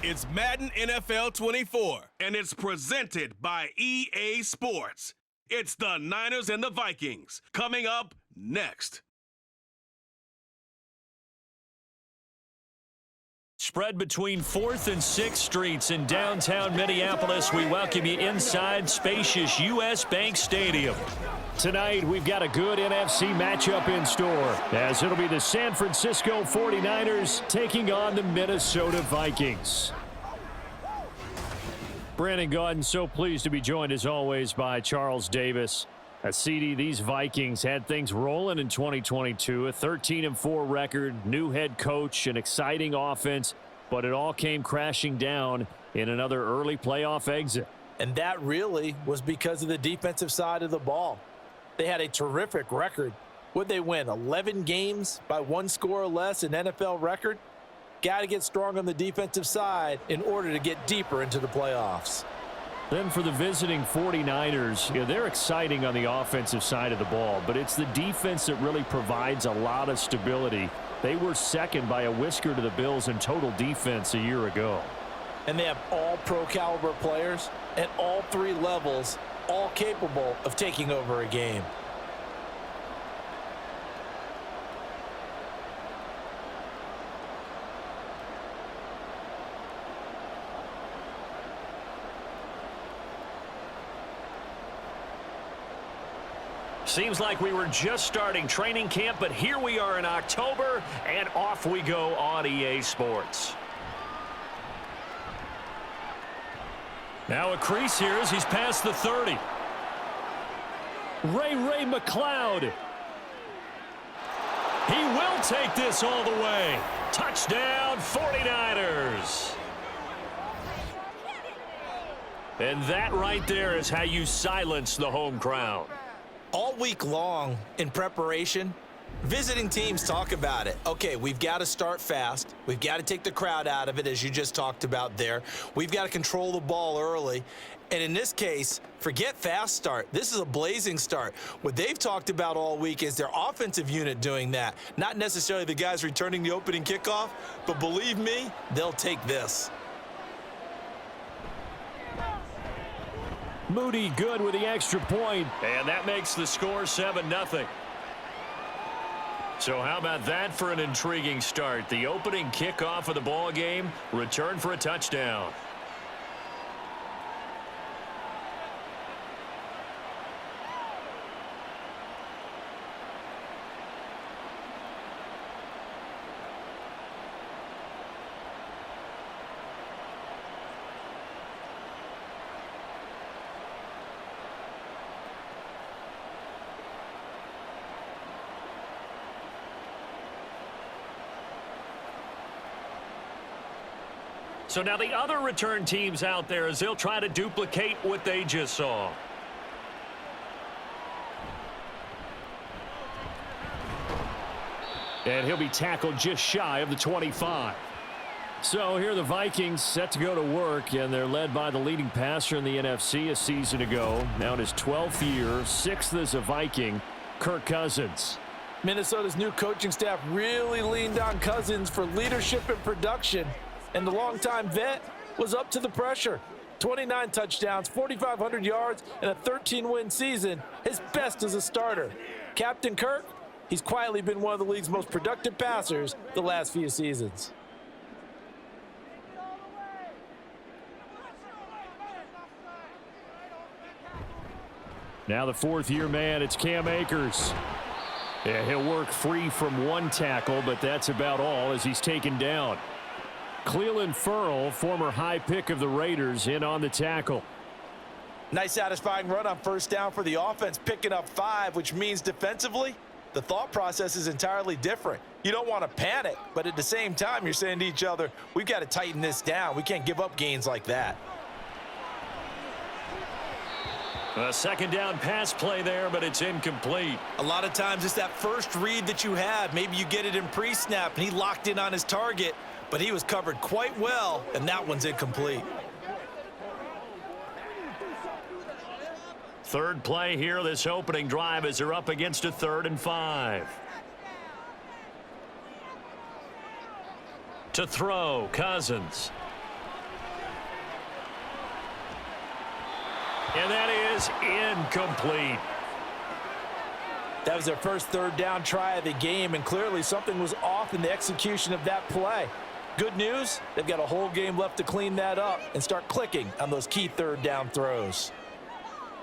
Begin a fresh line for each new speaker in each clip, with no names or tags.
It's Madden NFL 24, and it's presented by EA Sports. It's the Niners and the Vikings, coming up next.
Spread between 4th and 6th Streets in downtown Minneapolis. We welcome you inside spacious U.S. Bank Stadium. Tonight, we've got a good NFC matchup in store, as it'll be the San Francisco 49ers taking on the Minnesota Vikings. Brandon Gaudin, so pleased to be joined as always by Charles Davis. CD, these Vikings had things rolling in 2022, a 13-4 record, new head coach, an exciting offense, but it all came crashing down in another early playoff exit.
And that really was because of the defensive side of the ball. They had a terrific record. Would they win 11 games by one score or less, an NFL record? Got to get strong on the defensive side in order to get deeper into the playoffs.
Then for the visiting 49ers, they're exciting on the offensive side of the ball, but it's the defense that really provides a lot of stability. They were second by a whisker to the Bills in total defense a year ago.
And they have all pro caliber players at all three levels, all capable of taking over a game.
Seems like we were just starting training camp, but here we are in October, and off we go on EA Sports. Now a crease here as he's past the 30. Ray McCloud. He will take this all the way. Touchdown, 49ers. And that right there is how you silence the home crowd.
All week long in preparation, visiting teams talk about it. Okay, we've got to start fast. We've got to take the crowd out of it, as you just talked about there. We've got to control the ball early. And in this case, forget fast start. This is a blazing start. What they've talked about all week is their offensive unit doing that. Not necessarily the guys returning the opening kickoff, but believe me, they'll take this.
Moody good with the extra point, and that makes the score 7-0. So how about that for an intriguing start? The opening kickoff of the ball game, return for a touchdown. So now the other return teams out there as they'll try to duplicate what they just saw. And he'll be tackled just shy of the 25. So here are the Vikings set to go to work, and they're led by the leading passer in the NFC a season ago. Now in his 12th year, 6th as a Viking, Kirk Cousins.
Minnesota's new coaching staff really leaned on Cousins for leadership and production. And the longtime vet was up to the pressure. 29 touchdowns, 4,500 yards, and a 13-win season, his best as a starter. Captain Kirk, he's quietly been one of the league's most productive passers the last few seasons.
Now the fourth-year man, it's Cam Akers. Yeah, he'll work free from one tackle, but that's about all as he's taken down. Cleveland Ferrell, former high pick of the Raiders, in on the tackle.
Nice satisfying run on first down for the offense, picking up 5, which means defensively, the thought process is entirely different. You don't want to panic, but at the same time, you're saying to each other, we've got to tighten this down. We can't give up gains like that.
A second down pass play there, but it's incomplete.
A lot of times it's that first read that you have. Maybe you get it in pre-snap, and he locked in on his target, but he was covered quite well, and that one's incomplete.
Third play here, this opening drive, as they're up against a 3rd and 5. To throw, Cousins. And that is incomplete.
That was their first third down try of the game, and clearly something was off in the execution of that play. Good news, they've got a whole game left to clean that up and start clicking on those key third down throws.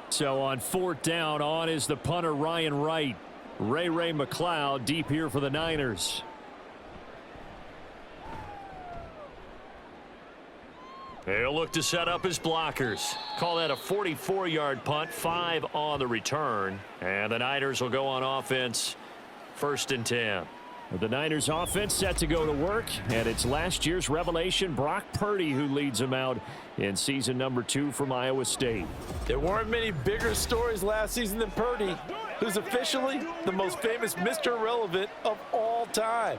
So on fourth down, on is the punter Ryan Wright. Ray McLeod deep here for the Niners. He'll look to set up his blockers. Call that a 44-yard punt, 5 on the return. And the Niners will go on offense, 1st and 10. The Niners offense set to go to work, and it's last year's revelation, Brock Purdy, who leads them out in season number 2 from Iowa State.
There weren't many bigger stories last season than Purdy, who's officially the most famous Mr. Irrelevant of all time.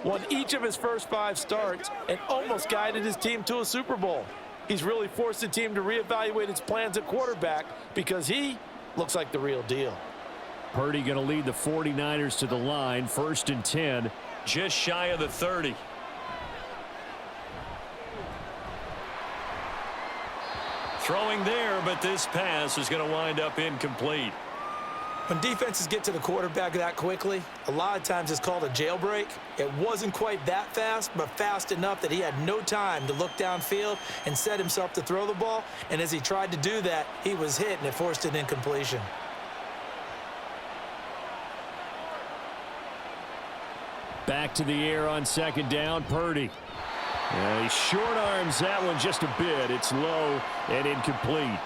Won each of his first 5 starts and almost guided his team to a Super Bowl. He's really forced the team to reevaluate its plans at quarterback because he looks like the real deal.
Purdy going to lead the 49ers to the line, 1st and 10, just shy of the 30. Throwing there, but this pass is going to wind up incomplete.
When defenses get to the quarterback that quickly, a lot of times it's called a jailbreak. It wasn't quite that fast, but fast enough that he had no time to look downfield and set himself to throw the ball. And as he tried to do that, he was hit, and it forced an incompletion.
Back to the air on 2nd down, Purdy. He short arms that one just a bit. It's low and incomplete.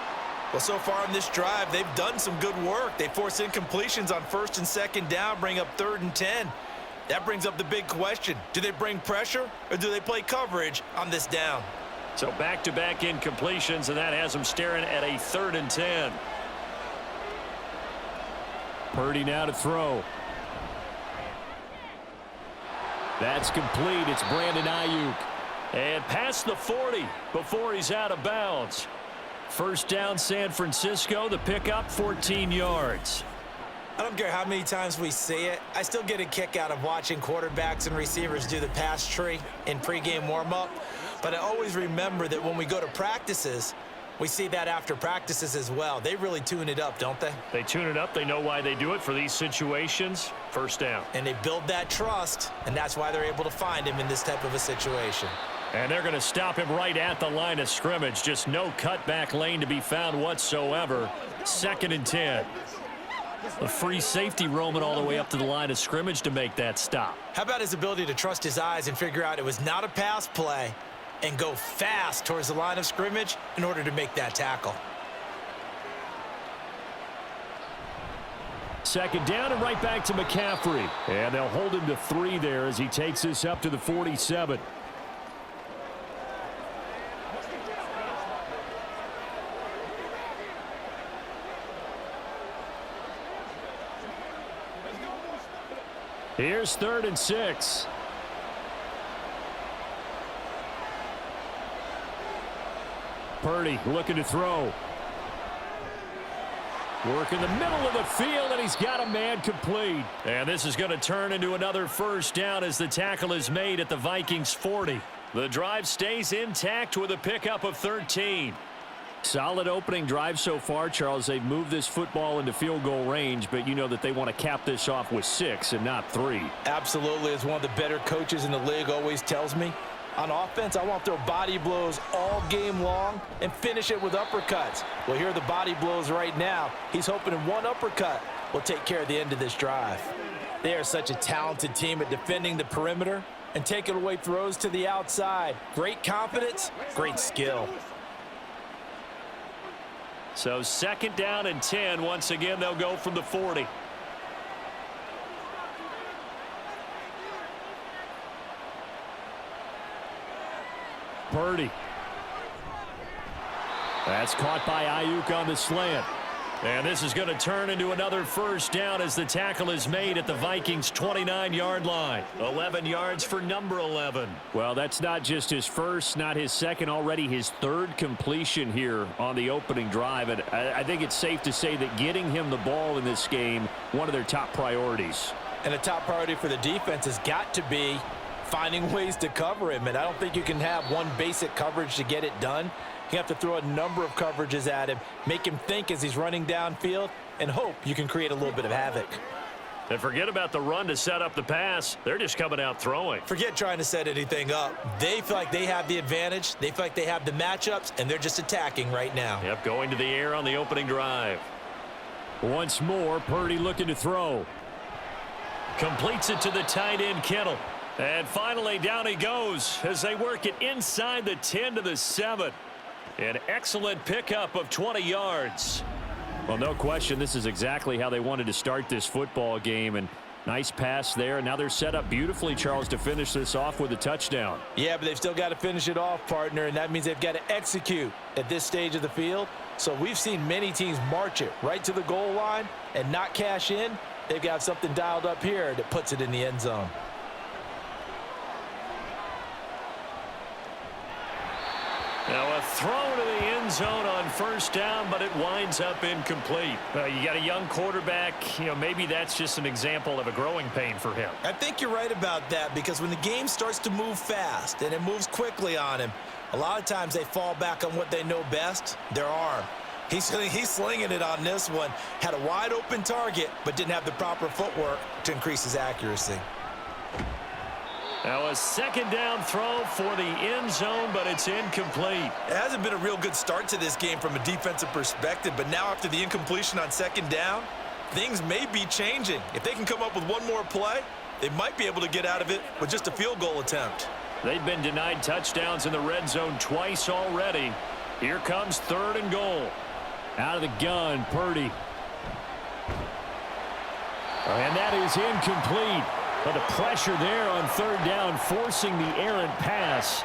Well, so far on this drive, they've done some good work. They force incompletions on 1st and 2nd down, bring up 3rd and 10. That brings up the big question. Do they bring pressure or do they play coverage on this down?
So back-to-back incompletions, and that has them staring at a 3rd and 10. Purdy now to throw. That's complete. It's Brandon Ayuk. And past the 40 before he's out of bounds. 1st down, San Francisco. The pickup, 14 yards.
I don't care how many times we see it. I still get a kick out of watching quarterbacks and receivers do the pass tree in pregame warm-up. But I always remember that when we go to practices, we see that after practices as well. They really tune it up, don't they?
They tune it up. They know why they do it for these situations. 1st down.
And they build that trust, and that's why they're able to find him in this type of a situation.
And they're going to stop him right at the line of scrimmage. Just no cutback lane to be found whatsoever. 2nd and 10. A free safety roaming all the way up to the line of scrimmage to make that stop.
How about his ability to trust his eyes and figure out it was not a pass play and go fast towards the line of scrimmage in order to make that tackle?
2nd down and right back to McCaffrey. And they'll hold him to 3 there as he takes this up to the 47. Here's 3rd and 6. Purdy looking to throw. Work in the middle of the field, and he's got a man complete. And this is going to turn into another 1st down as the tackle is made at the Vikings 40. The drive stays intact with a pickup of 13. Solid opening drive so far, Charles. They've moved this football into field goal range, but you know that they want to cap this off with 6 and not 3.
Absolutely. As one of the better coaches in the league always tells me, on offense, I want to throw body blows all game long and finish it with uppercuts. Well, here are the body blows right now. He's hoping in one uppercut will take care of the end of this drive. They are such a talented team at defending the perimeter and taking away throws to the outside. Great confidence, great skill.
So 2nd down and 10. Once again, they'll go from the 40. Purdy. That's caught by Ayuk on the slant. And this is going to turn into another 1st down as the tackle is made at the Vikings' 29-yard line. 11 yards for number 11. Well, that's not just his first, not his second, already his 3rd completion here on the opening drive. And I think it's safe to say that getting him the ball in this game, one of their top priorities.
And a top priority for the defense has got to be finding ways to cover him, and I don't think you can have one basic coverage to get it done. You have to throw a number of coverages at him, make him think as he's running downfield, and hope you can create a little bit of havoc.
And forget about the run to set up the pass. They're just coming out throwing.
Forget trying to set anything up. They feel like they have the advantage. They feel like they have the matchups, and they're just attacking right now.
Yep, going to the air on the opening drive. Once more, Purdy looking to throw. Completes it to the tight end, Kittle. And finally, down he goes as they work it inside the 10 to the 7. An excellent pickup of 20 yards. Well, no question, this is exactly how they wanted to start this football game. And nice pass there. Now they're set up beautifully, Charles, to finish this off with a touchdown.
Yeah, but they've still got to finish it off, partner, and that means they've got to execute at this stage of the field. So we've seen many teams march it right to the goal line and not cash in. They've got something dialed up here that puts it in the end zone.
Now a throw to the end zone on first down, but it winds up incomplete. You got a young quarterback. Maybe that's just an example of a growing pain for him.
I think you're right about that, because when the game starts to move fast and it moves quickly on him, a lot of times they fall back on what they know best, their arm. He's slinging it on this one. Had a wide open target, but didn't have the proper footwork to increase his accuracy.
Now a second down throw for the end zone, but it's incomplete.
It hasn't been a real good start to this game from a defensive perspective, but now after the incompletion on second down, things may be changing. If they can come up with one more play, they might be able to get out of it with just a field goal attempt.
They've been denied touchdowns in the red zone twice already. Here comes 3rd and goal. Out of the gun, Purdy. And that is incomplete. But the pressure there on 3rd down, forcing the errant pass.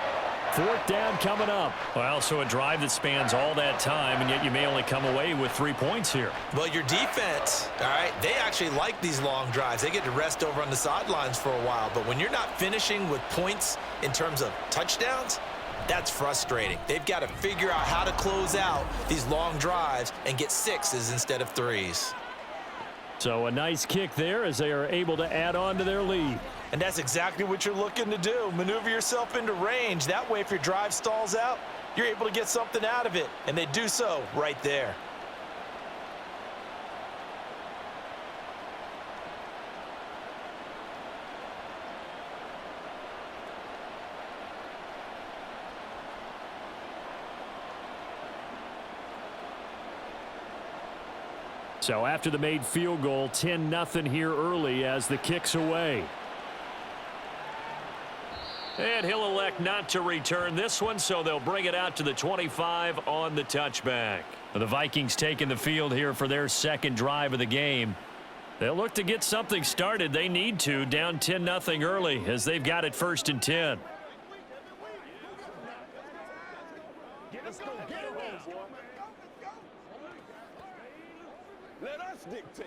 4th down coming up. Well, so a drive that spans all that time, and yet you may only come away with 3 points here.
Well, your defense, all right, they actually like these long drives. They get to rest over on the sidelines for a while. But when you're not finishing with points in terms of touchdowns, that's frustrating. They've got to figure out how to close out these long drives and get 6s instead of 3s.
So a nice kick there as they are able to add on to their lead.
And that's exactly what you're looking to do. Maneuver yourself into range. That way, if your drive stalls out, you're able to get something out of it. And they do so right there.
So after the made field goal, 10-0 here early as the kick's away. And he'll elect not to return this one, so they'll bring it out to the 25 on the touchback. The Vikings taking the field here for their second drive of the game. They'll look to get something started. They need to, down 10-0 early as they've got it 1st and 10.
Let's go get it, boy. Let us dictate.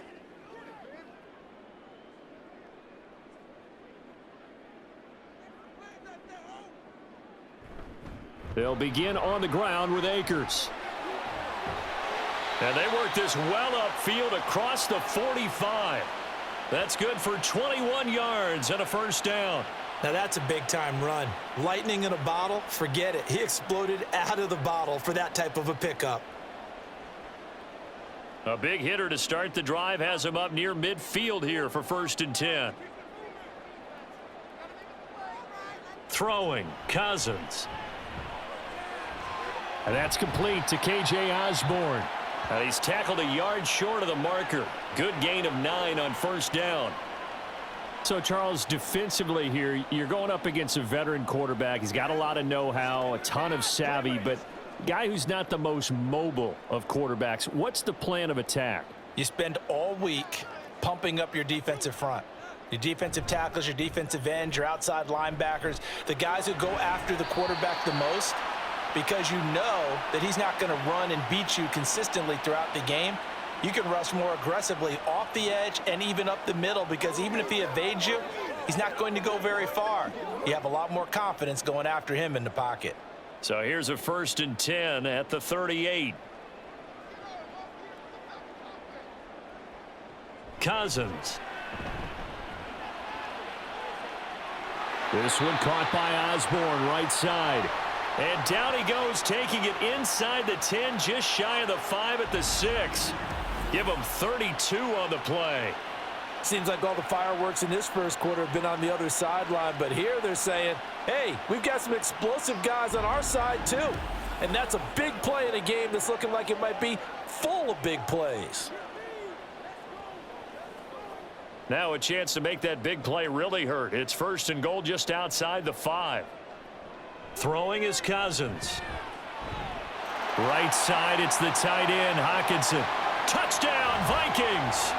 They'll begin on the ground with Akers. And they work this well upfield across the 45. That's good for 21 yards and a 1st down.
Now that's a big-time run. Lightning in a bottle, forget it. He exploded out of the bottle for that type of a pickup.
A big hitter to start the drive has him up near midfield here for 1st and 10. Throwing, Cousins. And that's complete to K.J. Osborne. And he's tackled a yard short of the marker. Good gain of 9 on 1st down. So, Charles, defensively here, you're going up against a veteran quarterback. He's got a lot of know-how, a ton of savvy, but guy who's not the most mobile of quarterbacks. What's the plan of attack?
You spend all week pumping up your defensive front. Your defensive tackles, your defensive ends, your outside linebackers, the guys who go after the quarterback the most, because you know that he's not going to run and beat you consistently throughout the game. You can rush more aggressively off the edge and even up the middle, because even if he evades you, he's not going to go very far. You have a lot more confidence going after him in the pocket.
So here's a 1st and 10 at the 38. Cousins. This one caught by Osborne, right side. And down he goes, taking it inside the 10, just shy of the 5 at the 6. Give him 32 on the play.
Seems like all the fireworks in this first quarter have been on the other sideline, but here they're saying, hey, we've got some explosive guys on our side too. And that's a big play in a game that's looking like it might be full of big plays.
Now a chance to make that big play really hurt. It's 1st and goal just outside the 5. Throwing is Cousins. Right side, it's the tight end, Hockenson. Touchdown, Vikings!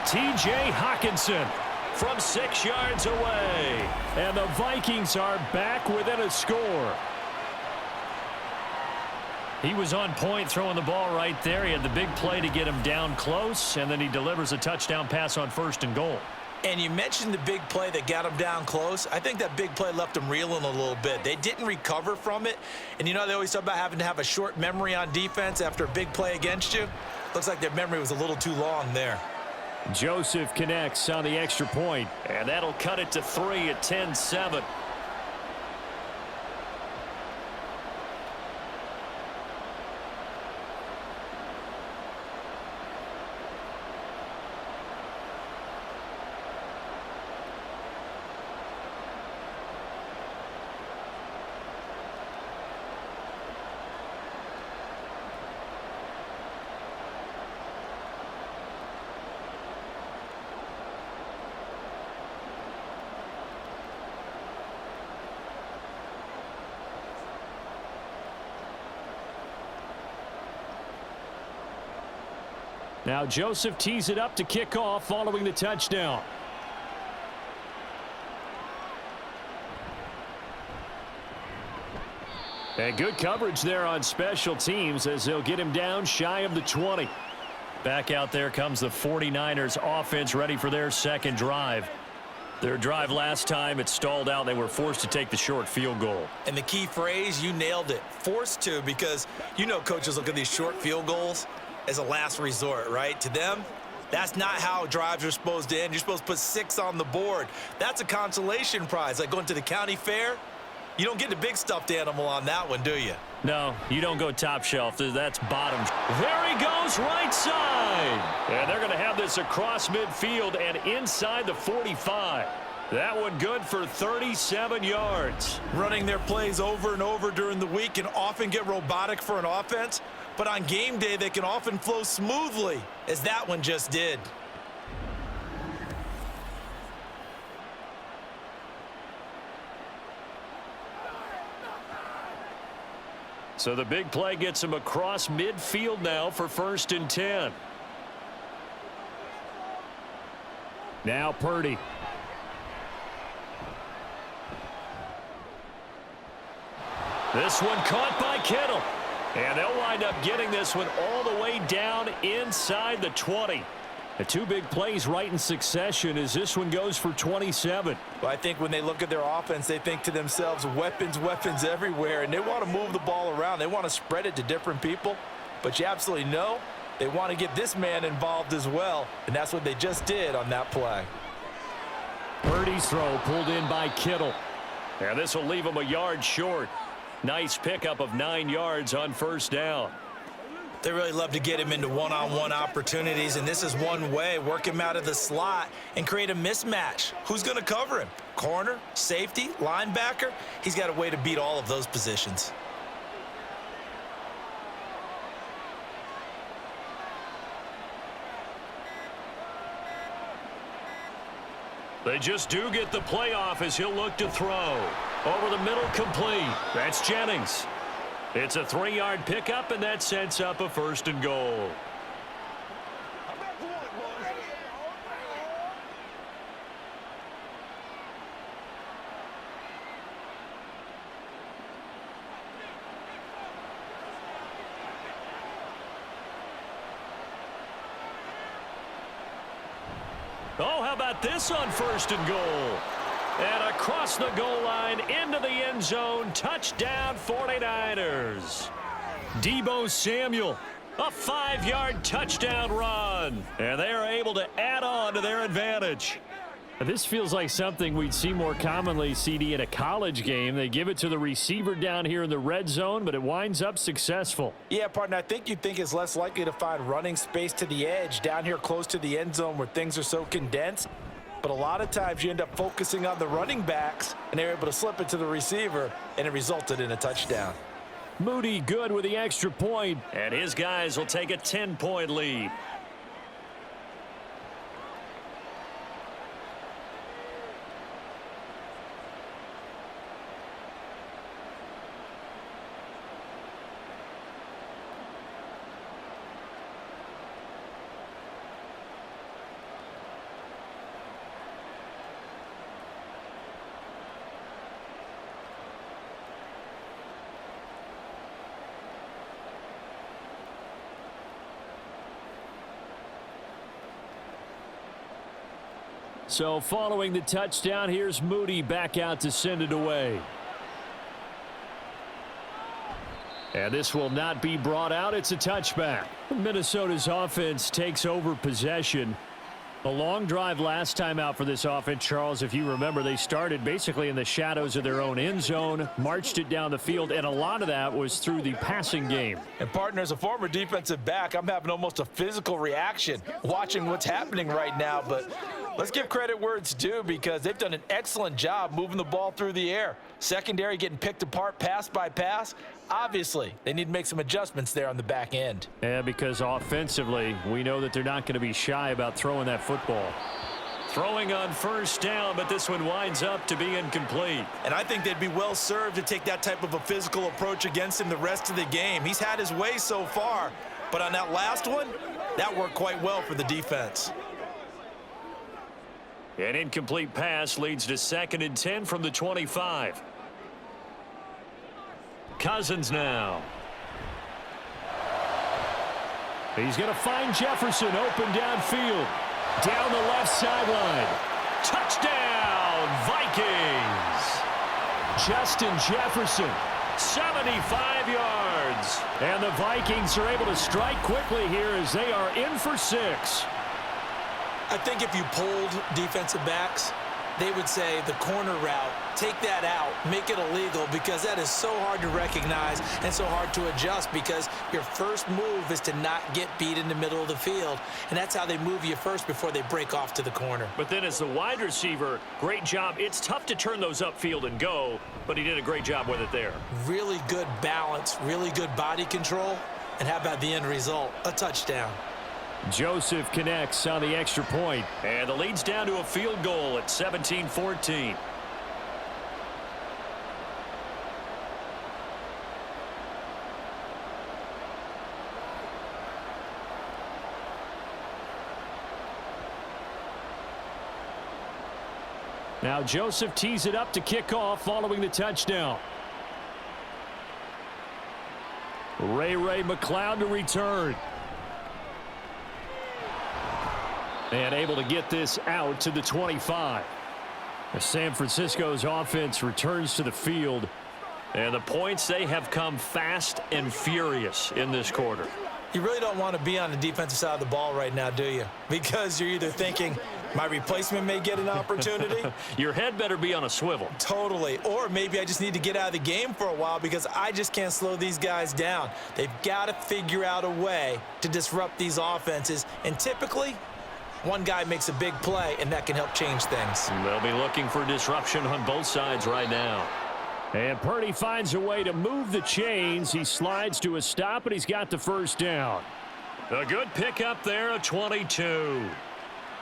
T.J. Hockenson from 6 yards away. And the Vikings are back within a score. He was on point throwing the ball right there. He had the big play to get him down close, and then he delivers a touchdown pass on 1st and goal.
And you mentioned the big play that got him down close. I think that big play left him reeling a little bit. They didn't recover from it. And you know they always talk about having to have a short memory on defense after a big play against you. Looks like their memory was a little too long there.
Joseph connects on the extra point, and that'll cut it to 3 at 10-7. Now Joseph tees it up to kick off following the touchdown. And good coverage there on special teams as they'll get him down shy of the 20. Back out there comes the 49ers offense ready for their second drive. Their drive last time, it stalled out. They were forced to take the short field goal.
And the key phrase, you nailed it, forced to, because you know coaches look at these short field goals as a last resort, right? To them, that's not how drives are supposed to end. You're supposed to put 6 on the board. That's a consolation prize. Like going to the county fair, you don't get the big stuffed animal on that one, do you?
No, you don't go top shelf. That's bottom. There he goes, right side. And they're going to have this across midfield and inside the 45. That one good for 37 yards.
Running their plays over and over during the week can often get robotic for an offense, but on game day they can often flow smoothly, as that one just did.
So the big play gets him across midfield now for 1st and 10. Now Purdy. This one caught by Kittle. And they'll wind up getting this one all the way down inside the 20. The 2 big plays right in succession as this one goes for 27.
Well, I think when they look at their offense, they think to themselves, weapons, weapons everywhere, and they want to move the ball around. They want to spread it to different people, but you absolutely know they want to get this man involved as well, and that's what they just did on that play.
Purdy's throw pulled in by Kittle. And this will leave him a yard short. Nice pickup of 9 yards on 1st down.
They really love to get him into one-on-one opportunities, and this is one way. Work him out of the slot and create a mismatch. Who's going to cover him? Corner, safety, linebacker? He's got a way to beat all of those positions.
They just do get the playoff as he'll look to throw. Over the middle, complete. That's Jennings. It's a 3-yard pickup, and that sets up a 1st and goal. Oh, how about this on 1st and goal? And across the goal line into the end zone. Touchdown 49ers. Deebo Samuel, a 5-yard touchdown run. And they are able to add on to their advantage. This feels like something we'd see more commonly, CD, in a college game. They give it to the receiver down here in the red zone, but it winds up successful.
Yeah, partner, I think you'd think it's less likely to find running space to the edge down here close to the end zone where things are so condensed. But a lot of times you end up focusing on the running backs, and they're able to slip it to the receiver, and it resulted in a touchdown.
Moody good with the extra point, and his guys will take a 10-point lead. So following the touchdown, here's Moody back out to send it away. And this will not be brought out. It's a touchback. Minnesota's offense takes over possession. A long drive last time out for this offense, Charles. If you remember, they started basically in the shadows of their own end zone, marched it down the field, and a lot of that was through the passing game.
And, partner, as a former defensive back, I'm having almost a physical reaction watching what's happening right now. But let's give credit where it's due because they've done an excellent job moving the ball through the air. Secondary getting picked apart pass by pass. Obviously, they need to make some adjustments there on the back end.
Yeah, because offensively, we know that they're not going to be shy about throwing that football. Throwing on first down, but this one winds up to be incomplete.
And I think they'd be well served to take that type of a physical approach against him the rest of the game. He's had his way so far, but on that last one, that worked quite well for the defense.
An incomplete pass leads to 2nd and 10 from the 25. Cousins now. He's going to find Jefferson open downfield. Down the left sideline. Touchdown, Vikings. Justin Jefferson, 75 yards. And the Vikings are able to strike quickly here as they are in for 6.
I think if you polled defensive backs, they would say the corner route, take that out, make it illegal, because that is so hard to recognize and so hard to adjust because your first move is to not get beat in the middle of the field, and that's how they move you first before they break off to the corner.
But then as the wide receiver, great job. It's tough to turn those upfield and go, but he did a great job with it there.
Really good balance, really good body control, and how about the end result? A touchdown.
Joseph connects on the extra point, and the lead's down to a field goal at 17-14. Now Joseph tees it up to kick off following the touchdown. Ray McLeod to return. And able to get this out to the 25. San Francisco's offense returns to the field. And the points, they have come fast and furious in this quarter.
You really don't want to be on the defensive side of the ball right now, do you? Because you're either thinking, my replacement may get an opportunity.
Your head better be on a swivel.
Totally. Or maybe I just need to get out of the game for a while because I just can't slow these guys down. They've got to figure out a way to disrupt these offenses. And typically, one guy makes a big play, and that can help change things.
They'll be looking for disruption on both sides right now. And Purdy finds a way to move the chains. He slides to a stop, and he's got the first down. A good pickup there, a 22.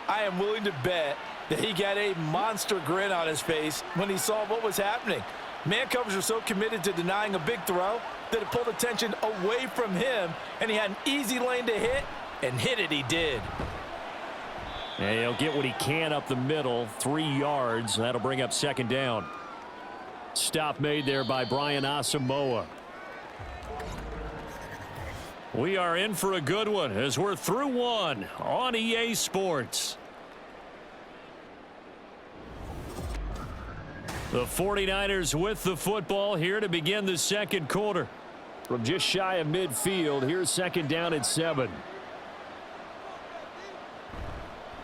I am willing to bet that he got a monster grin on his face when he saw what was happening. Man covers were so committed to denying a big throw that it pulled attention away from him, and he had an easy lane to hit, and hit it he did.
And he'll get what he can up the middle, 3 yards. That'll bring up 2nd down. Stop made there by Brian Asamoah. We are in for a good one as we're through one on EA Sports. The 49ers with the football here to begin the second quarter. From just shy of midfield, here's 2nd down and 7.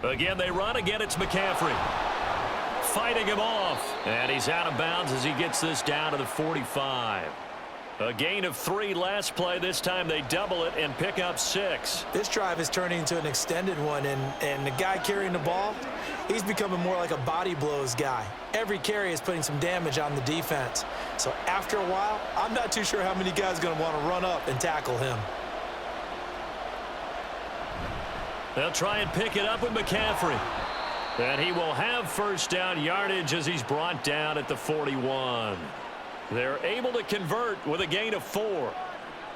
Again, they run. Again, it's McCaffrey. fighting him off. And he's out of bounds as he gets this down to the 45. A gain of 3 last play. This time they double it and pick up 6.
This drive is turning into an extended one, and the guy carrying the ball, he's becoming more like a body blows guy. Every carry is putting some damage on the defense. So after a while, I'm not too sure how many guys are going to want to run up and tackle him.
They'll try and pick it up with McCaffrey. And he will have first down yardage as he's brought down at the 41. They're able to convert with a gain of 4.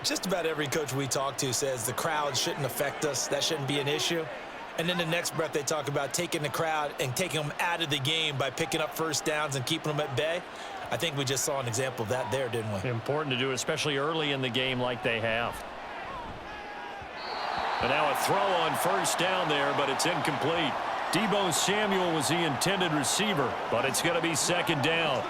Just about every coach we talk to says the crowd shouldn't affect us. That shouldn't be an issue. And then the next breath they talk about taking the crowd and taking them out of the game by picking up first downs and keeping them at bay. I think we just saw an example of that there, didn't we?
Important to do, especially early in the game like they have. And now a throw on first down there, but it's incomplete. Deebo Samuel was the intended receiver, but it's going to be second down.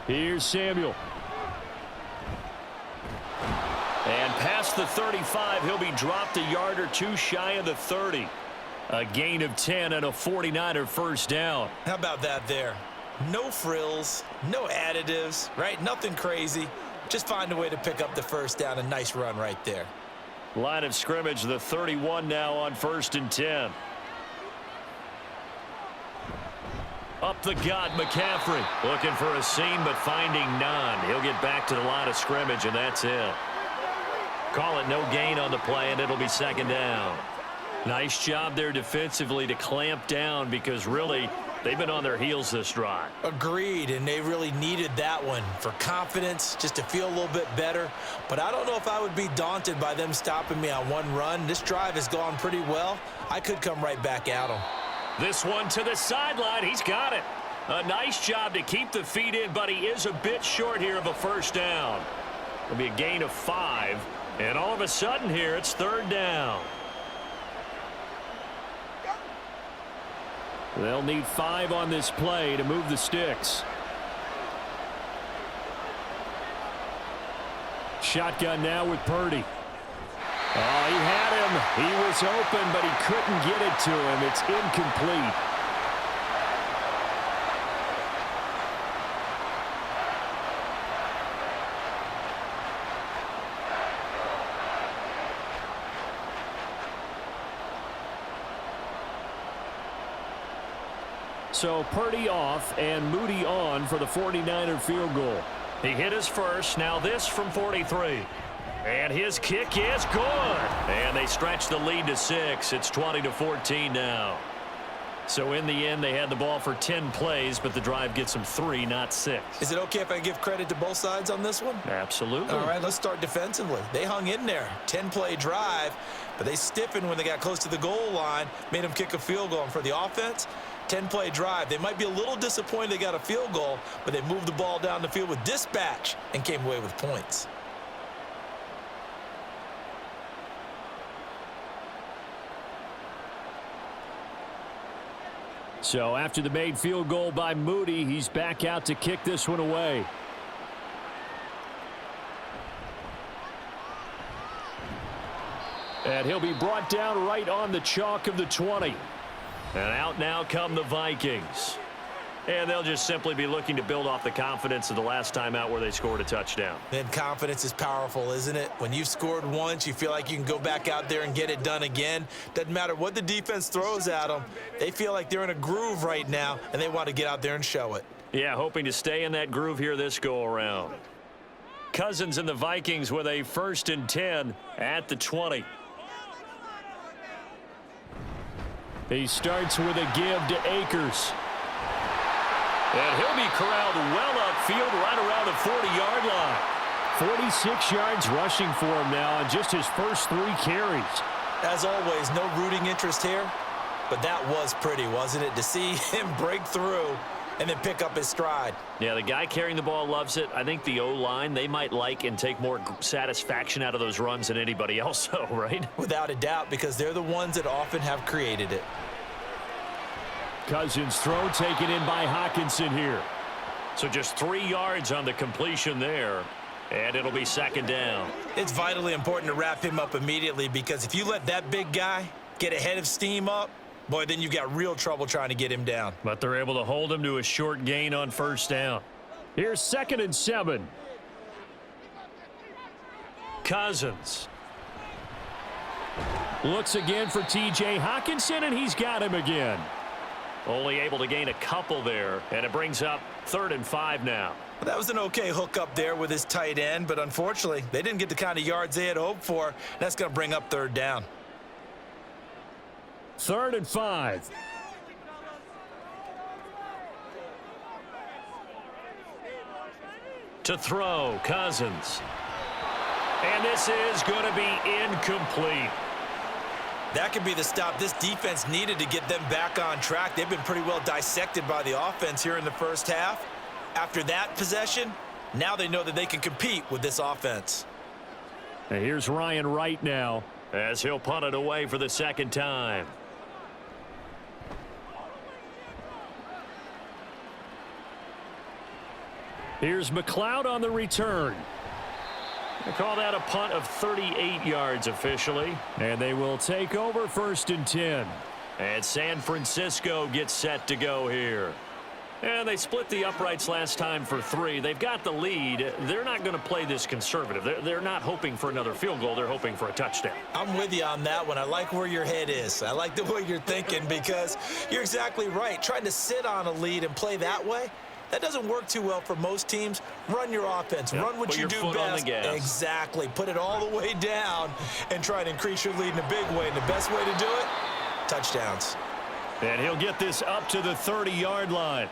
Here's Samuel. And past the 35, he'll be dropped a yard or 2 shy of the 30. A gain of 10 and a 49er first down.
How about that there? No frills, no additives, right? Nothing crazy. Just find a way to pick up the first down. A nice run right there.
Line of scrimmage, the 31 now on 1st and 10. Up the gut, McCaffrey. Looking for a seam, but finding none. He'll get back to the line of scrimmage, and that's it. Call it no gain on the play, and it'll be second down. Nice job there defensively to clamp down because really they've been on their heels this drive.
Agreed, and they really needed that one for confidence, just to feel a little bit better. But I don't know if I would be daunted by them stopping me on one run. This drive has gone pretty well. I could come right back at them.
This one to the sideline. He's got it. A nice job to keep the feet in, but he is a bit short here of a first down. It'll be a gain of 5, and all of a sudden here it's 3rd down. They'll need 5 on this play to move the sticks. Shotgun now with Purdy. Oh, he had him. He was open, but he couldn't get it to him. It's incomplete. So Purdy off and Moody on for the 49er field goal. He hit his first. Now this from 43. And his kick is good. And they stretch the lead to 6. It's 20-14 now. So in the end, they had the ball for 10 plays, but the drive gets them 3, not 6.
Is it okay if I give credit to both sides on this one?
Absolutely.
All right, let's start defensively. They hung in there. 10-play drive, but they stiffened when they got close to the goal line, made them kick a field goal. And for the offense, 10-play drive. They might be a little disappointed they got a field goal, but they moved the ball down the field with dispatch and came away with points.
So after the made field goal by Moody, he's back out to kick this one away. And he'll be brought down right on the chalk of the 20. And out now come the Vikings. And they'll just simply be looking to build off the confidence of the last time out where they scored a touchdown.
And confidence is powerful, isn't it? When you've scored once, you feel like you can go back out there and get it done again. Doesn't matter what the defense throws at them. They feel like they're in a groove right now, and they want to get out there and show it.
Yeah, hoping to stay in that groove here this go-around. Cousins and the Vikings with a 1st and 10 at the 20. He starts with a give to Akers. And he'll be corralled well upfield right around the 40-yard line. 46 yards rushing for him now on just his first 3 carries.
As always, no rooting interest here, but that was pretty, wasn't it? To see him break through and then pick up his stride.
Yeah, the guy carrying the ball loves it. I think the O-line, they might like and take more satisfaction out of those runs than anybody else, though, right?
Without a doubt, because they're the ones that often have created it.
Cousins throw taken in by Hawkinson here. So just 3 yards on the completion there, and it'll be second down.
It's vitally important to wrap him up immediately because if you let that big guy get ahead of steam up, boy, then you've got real trouble trying to get him down.
But they're able to hold him to a short gain on first down. Here's 2nd and 7. Cousins. Looks again for T.J. Hockenson, and he's got him again. Only able to gain a couple there, and it brings up 3rd and 5 now.
Well, that was an okay hook up there with his tight end, but unfortunately, they didn't get the kind of yards they had hoped for. That's going to bring up 3rd down.
3rd and 5. To throw, Cousins. And this is going to be incomplete.
That could be the stop this defense needed to get them back on track. They've been pretty well dissected by the offense here in the first half. After that possession, now they know that they can compete with this offense.
And here's Ryan Wright now as he'll punt it away for the 2nd time. Here's McLeod on the return. They call that a punt of 38 yards officially. And they will take over 1st and 10. And San Francisco gets set to go here. And they split the uprights last time for 3. They've got the lead. They're not going to play this conservative. They're not hoping for another field goal. They're hoping for a touchdown.
I'm with you on that one. I like where your head is. I like the way you're thinking because you're exactly right. Trying to sit on a lead and play that way, that doesn't work too well for most teams. Run your offense. Run what you do best. Exactly. Put it all the way down and try to increase your lead in a big way. And the best way to do it, touchdowns.
And he'll get this up to the 30-yard line.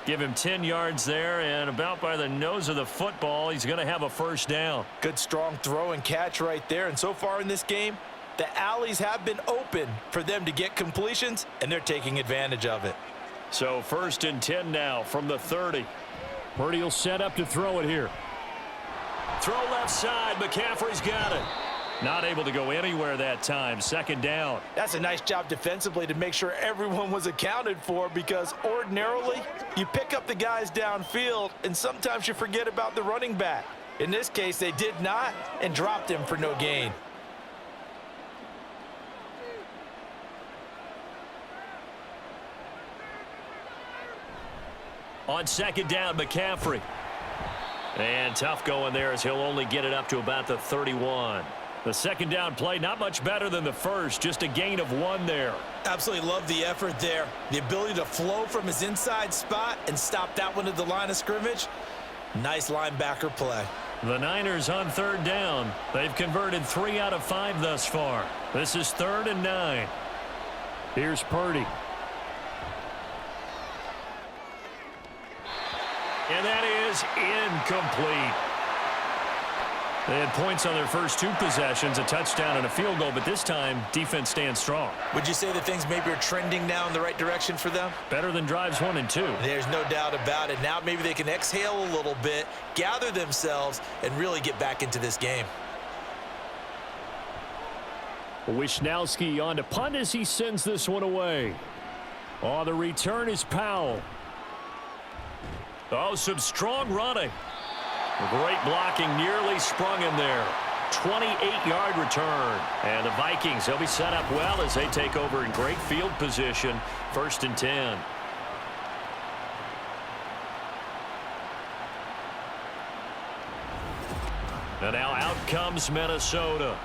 Give him 10 yards there, and about by the nose of the football, he's going to have a 1st down.
Good, strong throw and catch right there. And so far in this game, the alleys have been open for them to get completions, and they're taking advantage of it.
So 1st and 10 now from the 30. Purdy will set up to throw it here. Throw left side. McCaffrey's got it. Not able to go anywhere that time. 2nd down.
That's a nice job defensively to make sure everyone was accounted for because ordinarily you pick up the guys downfield and sometimes you forget about the running back. In this case, they did not and dropped him for no gain.
On 2nd down, McCaffrey. And tough going there as he'll only get it up to about the 31. The 2nd down play, not much better than the first, just a gain of 1 there.
Absolutely love the effort there. The ability to flow from his inside spot and stop that one at the line of scrimmage. Nice linebacker play.
The Niners on 3rd down. They've converted 3 out of 5 thus far. This is 3rd and 9. Here's Purdy. And that is incomplete. They had points on their first 2 possessions, a touchdown and a field goal, but this time, defense stands strong.
Would you say that things maybe are trending now in the right direction for them?
Better than drives 1 and 2.
There's no doubt about it. Now maybe they can exhale a little bit, gather themselves, and really get back into this game.
Wisnowski on to punt as he sends this one away. Oh, the return is Powell. Oh, some strong running. Great blocking, nearly sprung him there. 28-yard return. And the Vikings, they'll be set up well as they take over in great field position. 1st and 10. And now out comes Minnesota.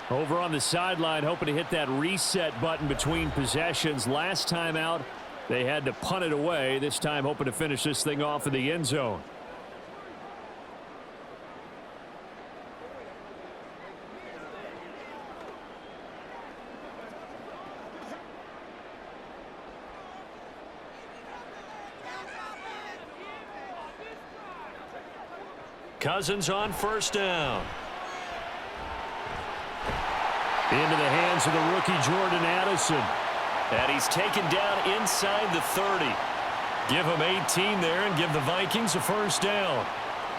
Over on the sideline, hoping to hit that reset button between possessions. Last time out, they had to punt it away. This time hoping to finish this thing off in the end zone. Cousins on 1st down. Into the hands of the rookie Jordan Addison. And he's taken down inside the 30. Give him 18 there and give the Vikings a 1st down.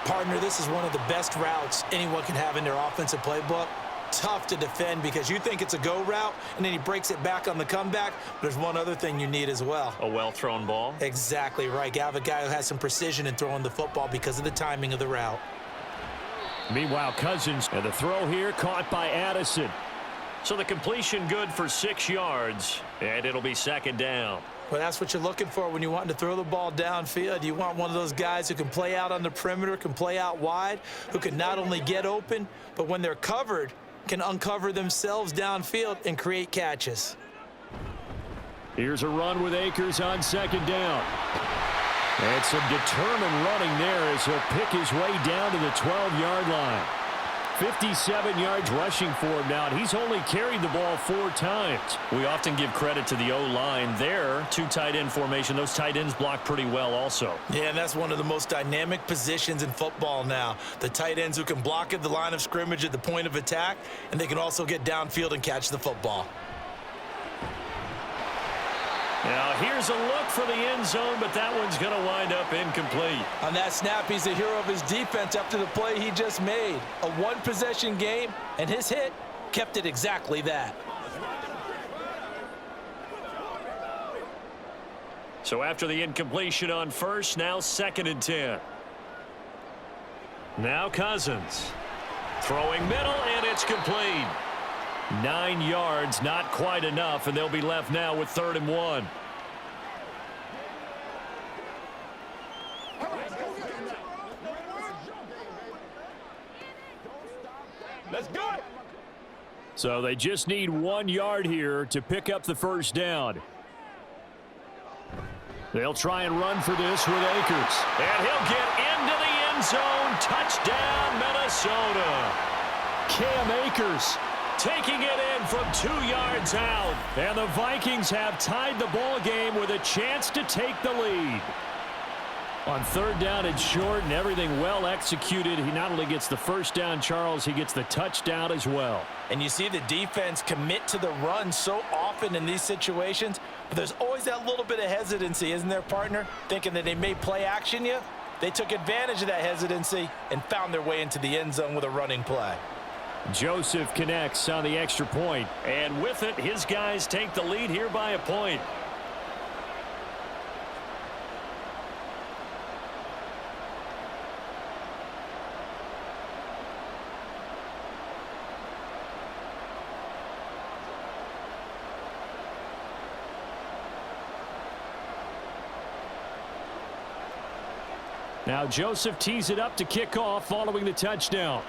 Partner, this is one of the best routes anyone can have in their offensive playbook. tough to defend because you think it's a go route, and then he breaks it back on the comeback. There's one other thing you need as well.
A well-thrown ball?
Exactly right. You have a guy who has some precision in throwing the football because of the timing of the route.
Meanwhile, Cousins, and the throw here caught by Addison. So the completion good for 6 yards, and it'll be second down.
Well, that's what you're looking for when you want to throw the ball downfield. You want one of those guys who can play out on the perimeter, can play out wide, who can not only get open, but when they're covered, can uncover themselves downfield and create catches.
Here's a run with Akers on second down. And some determined running there as he'll pick his way down to the 12-yard line. 57 yards rushing for him now, and he's only carried the ball 4 times. We often give credit to the O-line there. 2 tight end formation. Those tight ends block pretty well also.
Yeah, and that's one of the most dynamic positions in football now. The tight ends who can block at the line of scrimmage at the point of attack, and they can also get downfield and catch the football.
Now here's a look for the end zone, but that one's going to wind up incomplete.
On that snap, he's the hero of his defense after the play he just made. A one-possession game, and his hit kept it exactly that.
So after the incompletion on first, now 2nd and 10. Now Cousins. Throwing middle, and it's complete. 9 yards, not quite enough, and they'll be left now with 3rd and 1.
Let's go.
So they just need 1 yard here to pick up the first down. They'll try and run for this with Akers. And he'll get into the end zone. Touchdown, Minnesota. Cam Akers taking it in from 2 yards out. And the Vikings have tied the ball game with a chance to take the lead. On 3rd down and short, and everything well executed. He not only gets the first down, Charles, he gets the touchdown as well.
And you see the defense commit to the run so often in these situations, but there's always that little bit of hesitancy, isn't there, partner? Thinking that they may play action you. They took advantage of that hesitancy and found their way into the end zone with a running play.
Joseph connects on the extra point, and with it, his guys take the lead here by a point. Now Joseph tees it up to kick off following the touchdown.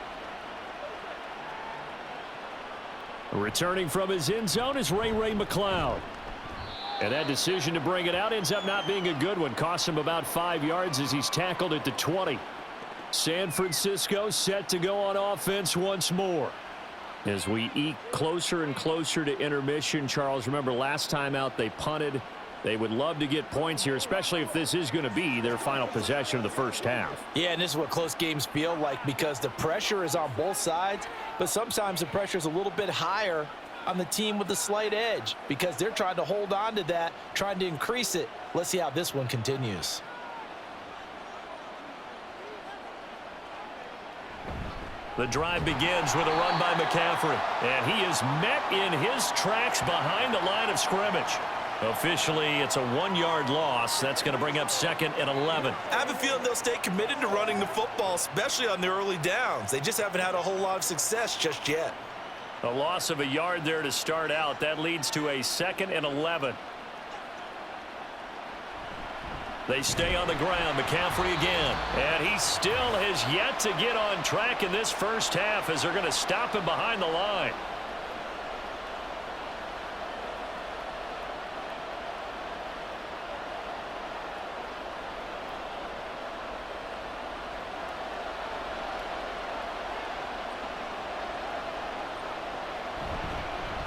Returning from his end zone is Ray McLeod. And that decision to bring it out ends up not being a good one. Costs him about 5 yards as he's tackled at the 20. San Francisco set to go on offense once more. As we eke closer and closer to intermission, Charles, remember last time out they punted. They would love to get points here, especially if this is going to be their final possession of the first half.
Yeah, and this is what close games feel like because the pressure is on both sides, but sometimes the pressure is a little bit higher on the team with the slight edge because they're trying to hold on to that, trying to increase it. Let's see how this one continues.
The drive begins with a run by McCaffrey, and he is met in his tracks behind the line of scrimmage. Officially, it's a 1-yard loss. That's going to bring up 2nd and 11.
I have a feeling they'll stay committed to running the football, especially on the early downs. They just haven't had a whole lot of success just yet.
A loss of a yard there to start out. That leads to a 2nd and 11. They stay on the ground. McCaffrey again. And he still has yet to get on track in this first half as they're going to stop him behind the line.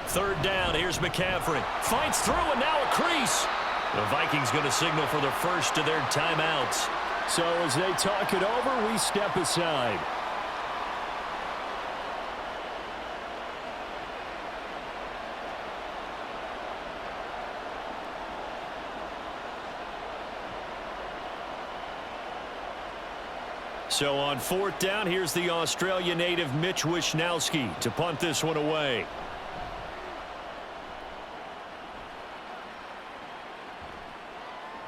Third down, here's McCaffrey. Fights through and now a crease. The Vikings going to signal for the first of their timeouts. So as they talk it over, we step aside. So on 4th down, here's the Australia native Mitch Wishnowski to punt this one away.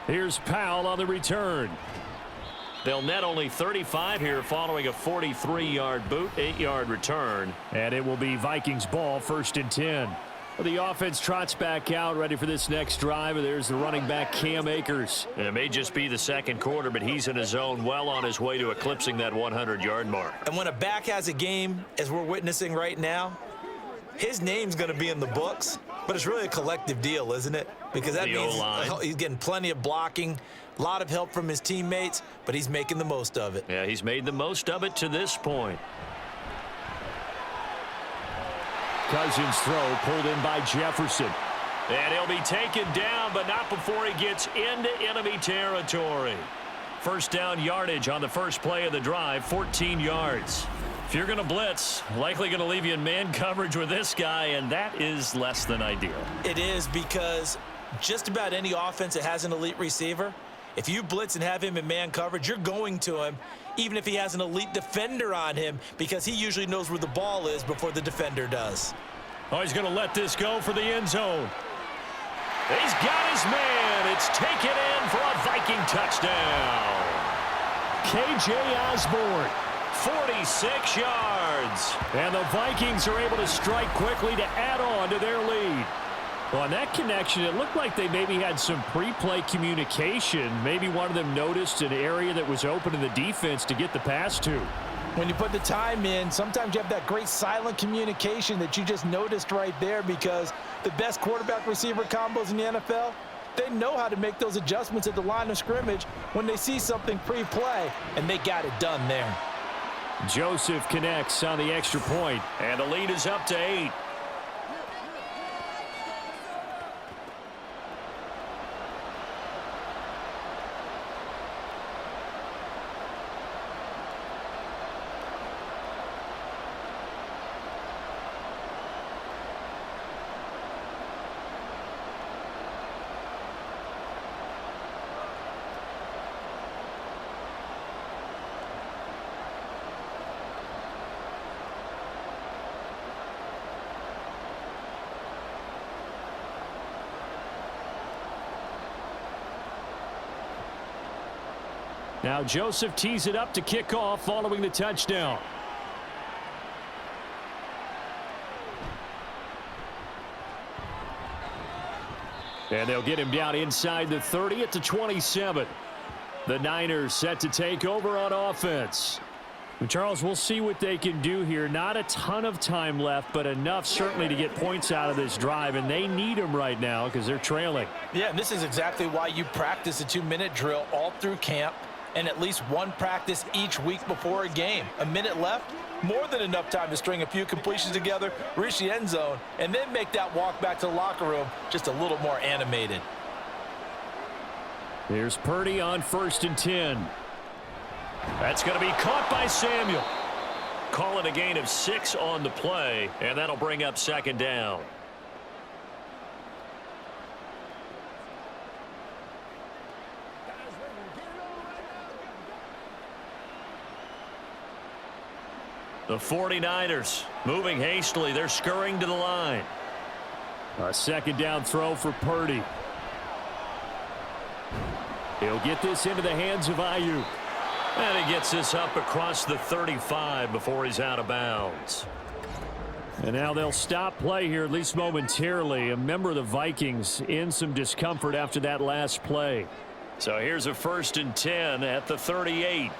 Here's Powell on the return. They'll net only 35 here following a 43-yard boot, 8-yard return. And it will be Vikings ball, 1st and 10. Well, the offense trots back out, ready for this next drive. And there's the running back, Cam Akers. And it may just be the second quarter, but he's in his zone, well on his way to eclipsing that 100-yard mark.
And when a back has a game, as we're witnessing right now, his name's going to be in the books. But it's really a collective deal, isn't it? Because that means he's getting plenty of blocking, a lot of help from his teammates, but he's making the most of it.
Yeah, he's made the most of it to this point. Cousins' throw pulled in by Jefferson. And he'll be taken down, but not before he gets into enemy territory. 1st down yardage on the first play of the drive, 14 yards. If you're going to blitz, likely going to leave you in man coverage with this guy, and that is less than ideal.
It is, because just about any offense that has an elite receiver, if you blitz and have him in man coverage, you're going to him, even if he has an elite defender on him, because he usually knows where the ball is before the defender does.
Oh, he's going to let this go for the end zone. He's got his man. It's taken in for a Viking touchdown. K.J. Osborne, 46 yards. And the Vikings are able to strike quickly to add on to their lead. Well, on that connection, it looked like they maybe had some pre-play communication. Maybe one of them noticed an area that was open in the defense to get the pass to.
When you put the time in, sometimes you have that great silent communication that you just noticed right there, because the best quarterback-receiver combos in the NFL, they know how to make those adjustments at the line of scrimmage when they see something pre-play, and they got it done there.
Joseph connects on the extra point, and the lead is up to 8. Now Joseph tees it up to kick off following the touchdown. And they'll get him down inside the 30 at the 27. The Niners set to take over on offense. And Charles, we'll see what they can do here. Not a ton of time left, but enough certainly to get points out of this drive, and they need them right now because they're trailing.
Yeah, and this is exactly why you practice a 2-minute drill all through camp, and at least one practice each week before a game. A minute left, more than enough time to string a few completions together, reach the end zone, and then make that walk back to the locker room just a little more animated.
Here's Purdy on 1st and 10. That's going to be caught by Samuel. Call it a gain of 6 on the play, and that'll bring up 2nd down. The 49ers moving hastily. They're scurrying to the line. A 2nd down throw for Purdy. He'll get this into the hands of Ayuk. And he gets this up across the 35 before he's out of bounds. And now they'll stop play here, at least momentarily. A member of the Vikings in some discomfort after that last play. So here's a 1st and 10 at the 38.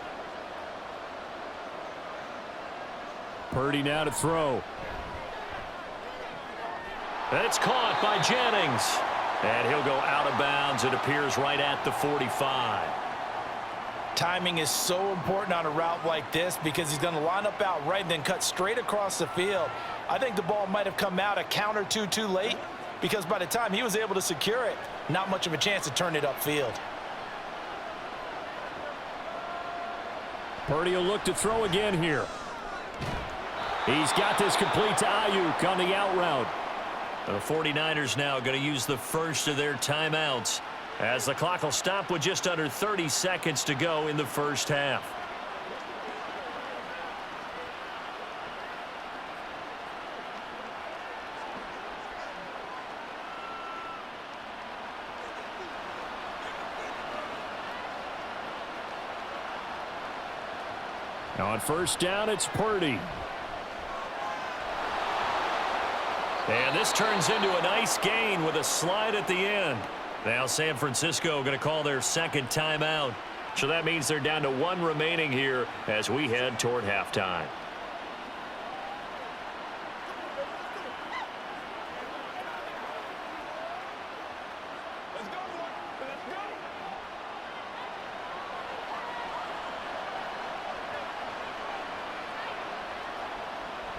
Purdy now to throw. It's caught by Jennings. And he'll go out of bounds. It appears right at the 45.
Timing is so important on a route like this because he's going to line up out right and then cut straight across the field. I think the ball might have come out a count or two too late because by the time he was able to secure it, not much of a chance to turn it upfield.
Purdy will look to throw again here. He's got this complete to Ayuk on the out route. The 49ers now going to use the first of their timeouts as the clock will stop with just under 30 seconds to go in the first half. On first down, it's Purdy. And this turns into a nice gain with a slide at the end. Now San Francisco going to call their second timeout. So that means they're down to 1 remaining here as we head toward halftime.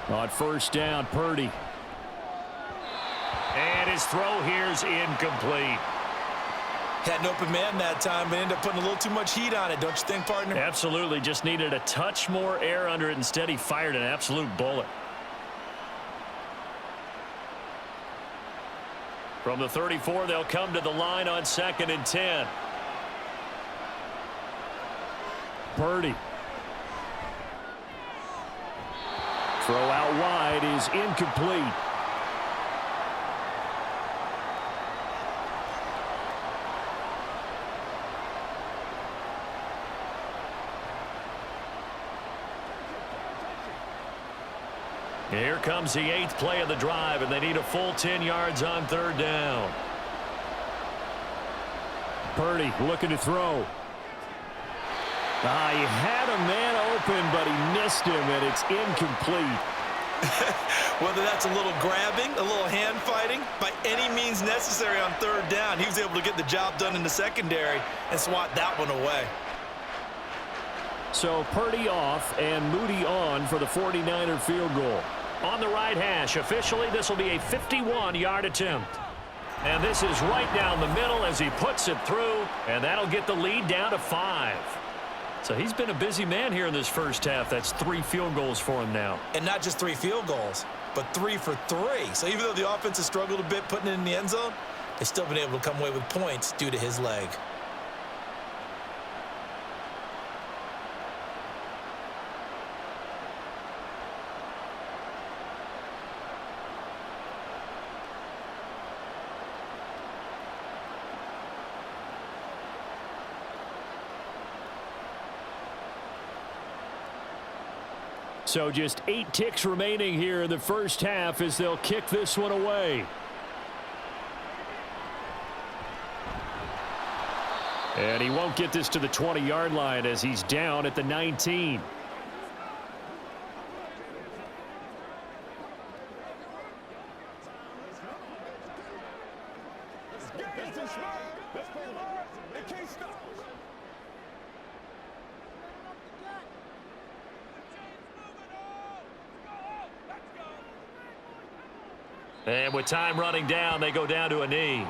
On first down, Purdy. And his throw here's incomplete.
Had an open man that time, but ended up putting a little too much heat on it, don't you think, partner?
Absolutely. Just needed a touch more air under it. Instead, he fired an absolute bullet. From the 34, they'll come to the line on 2nd and 10. Purdy. Throw out wide is incomplete. Here comes the 8th play of the drive, and they need a full 10 yards on 3rd down. Purdy looking to throw. He had a man open, but he missed him, and it's incomplete.
Whether that's a little grabbing, a little hand fighting, by any means necessary on 3rd down, he was able to get the job done in the secondary and swat that one away.
So Purdy off and Moody on for the 49er field goal. On the right hash, officially this will be a 51-yard attempt. And this is right down the middle as he puts it through, and that'll get the lead down to 5. So he's been a busy man here in this first half. That's 3 field goals for him now.
And not just 3 field goals, but 3 for 3. So even though the offense has struggled a bit putting it in the end zone, they've still been able to come away with points due to his leg.
So just 8 ticks remaining here in the first half as they'll kick this one away. And he won't get this to the 20-yard line as he's down at the 19. And with time running down, they go down to a knee.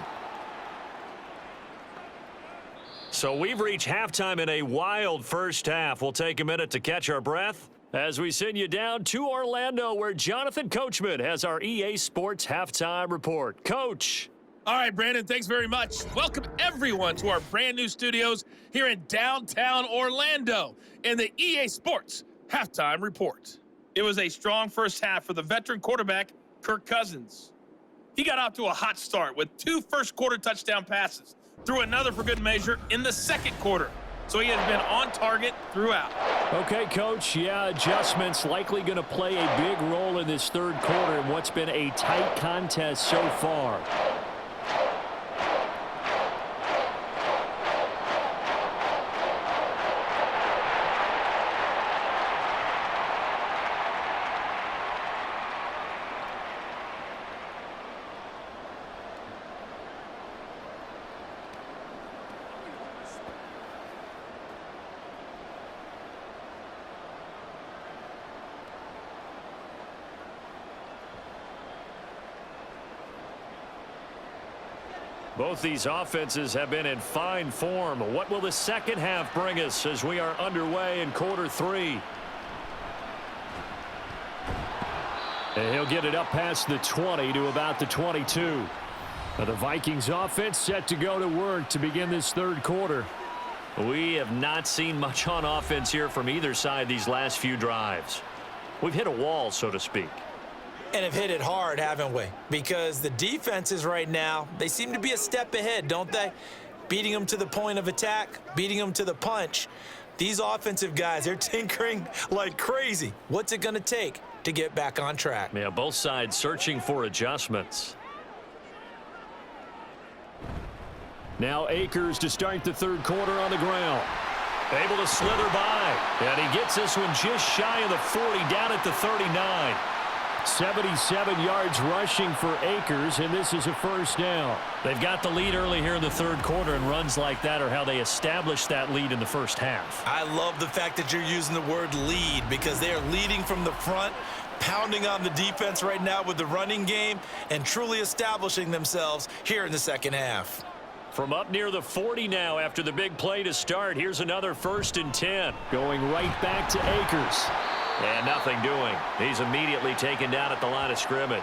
So we've reached halftime in a wild first half. We'll take a minute to catch our breath as we send you down to Orlando, where Jonathan Coachman has our EA Sports Halftime Report. Coach.
All right, Brandon, thanks very much. Welcome, everyone, to our brand-new studios here in downtown Orlando in the EA Sports Halftime Report. It was a strong first half for the veteran quarterback, Kirk Cousins. He got off to a hot start with 2 first-quarter touchdown passes, threw another for good measure in the second quarter. So he has been on target throughout.
Okay, Coach. Yeah, adjustments likely going to play a big role in this third quarter in what's been a tight contest so far. Both these offenses have been in fine form. What will the second half bring us as we are underway in quarter 3? And he'll get it up past the 20 to about the 22. Now the Vikings offense set to go to work to begin this third quarter. We have not seen much on offense here from either side these last few drives. We've hit a wall, so to speak.
And have hit it hard, haven't we? Because the defenses right now, they seem to be a step ahead, don't they? Beating them to the point of attack, beating them to the punch. These offensive guys, they're tinkering like crazy. What's it going to take to get back on track?
Yeah, both sides searching for adjustments. Now Akers to start the third quarter on the ground. Able to slither by. And he gets this one just shy of the 40, down at the 39. 77 yards rushing for Akers, and this is a first down. They've got the lead early here in the third quarter, and runs like that are how they established that lead in the first half.
I love the fact that you're using the word lead because they are leading from the front, pounding on the defense right now with the running game, and truly establishing themselves here in the second half.
From up near the 40 now after the big play to start, here's another 1st and 10. Going right back to Akers. And nothing doing. He's immediately taken down at the line of scrimmage.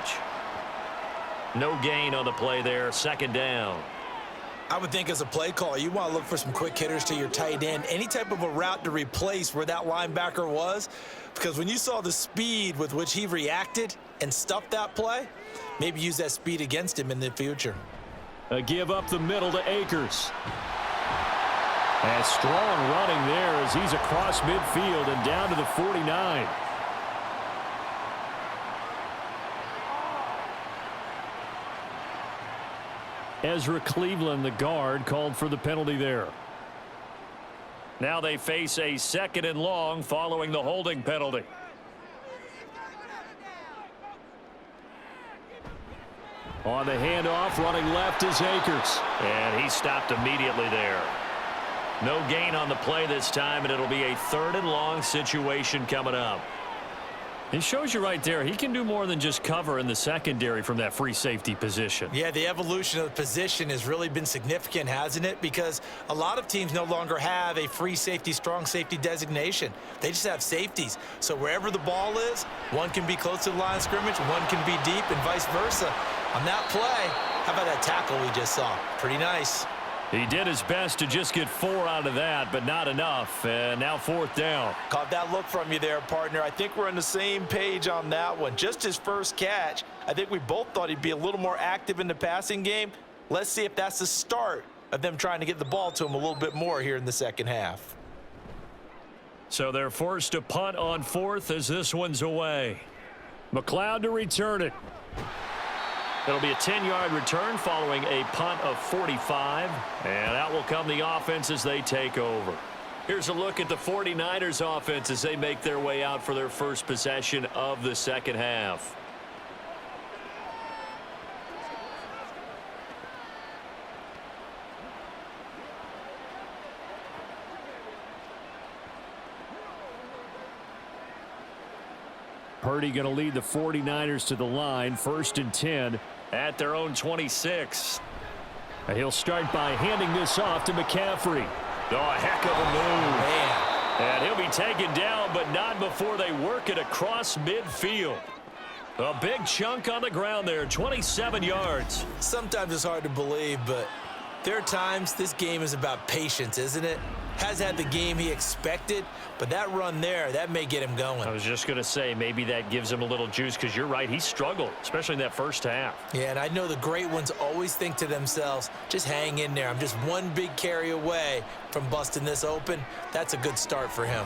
No gain on the play there. 2nd down.
I would think as a play call, you want to look for some quick hitters to your tight end. Any type of a route to replace where that linebacker was. Because when you saw the speed with which he reacted and stuffed that play, maybe use that speed against him in the future.
A give up the middle to Akers. And strong running there as he's across midfield and down to the 49. Ezra Cleveland, the guard, called for the penalty there. Now they face a 2nd and long following the holding penalty. On the handoff, running left is Akers. And he stopped immediately there. No gain on the play this time, and it'll be a 3rd and long situation coming up. It shows you right there, he can do more than just cover in the secondary from that free safety position.
Yeah, the evolution of the position has really been significant, hasn't it? Because a lot of teams no longer have a free safety, strong safety designation. They just have safeties. So wherever the ball is, one can be close to the line of scrimmage, one can be deep, and vice versa. On that play, how about that tackle we just saw? Pretty nice.
He did his best to just get 4 out of that, but not enough. And now 4th down.
Caught that look from you there, partner. I think we're on the same page on that one. Just his first catch. I think we both thought he'd be a little more active in the passing game. Let's see if that's the start of them trying to get the ball to him a little bit more here in the second half.
So they're forced to punt on 4th as this one's away. McLeod to return it. It'll be a 10-yard return following a punt of 45. And out will come the offense as they take over. Here's a look at the 49ers offense as they make their way out for their first possession of the second half. Purdy going to lead the 49ers to the line, 1st and 10 at their own 26. And he'll start by handing this off to McCaffrey. Oh, a heck of a move.
Man.
And he'll be taken down, but not before they work it across midfield. A big chunk on the ground there, 27 yards.
Sometimes it's hard to believe, but there are times this game is about patience, isn't it? Has had the game he expected, but that run there, that may get him going.
I was just going to say, maybe that gives him a little juice because you're right, he struggled, especially in that first half.
Yeah, and I know the great ones always think to themselves, just hang in there. I'm just one big carry away from busting this open. That's a good start for him.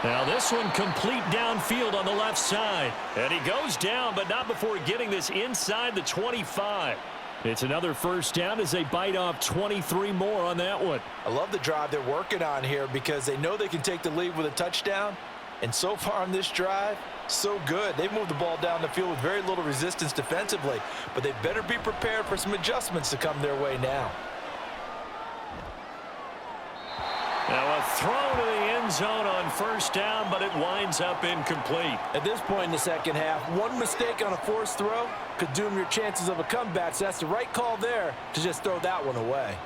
Now this one complete downfield on the left side. And he goes down, but not before getting this inside the 25. It's another first down as they bite off 23 more on that one.
I love the drive they're working on here because they know they can take the lead with a touchdown. And so far on this drive, so good. They've moved the ball down the field with very little resistance defensively. But they better be prepared for some adjustments to come their way now.
Now a throw to the end zone on first down, but it winds up incomplete.
At this point in the second half, one mistake on a forced throw could doom your chances of a comeback. So that's the right call there to just throw that one away.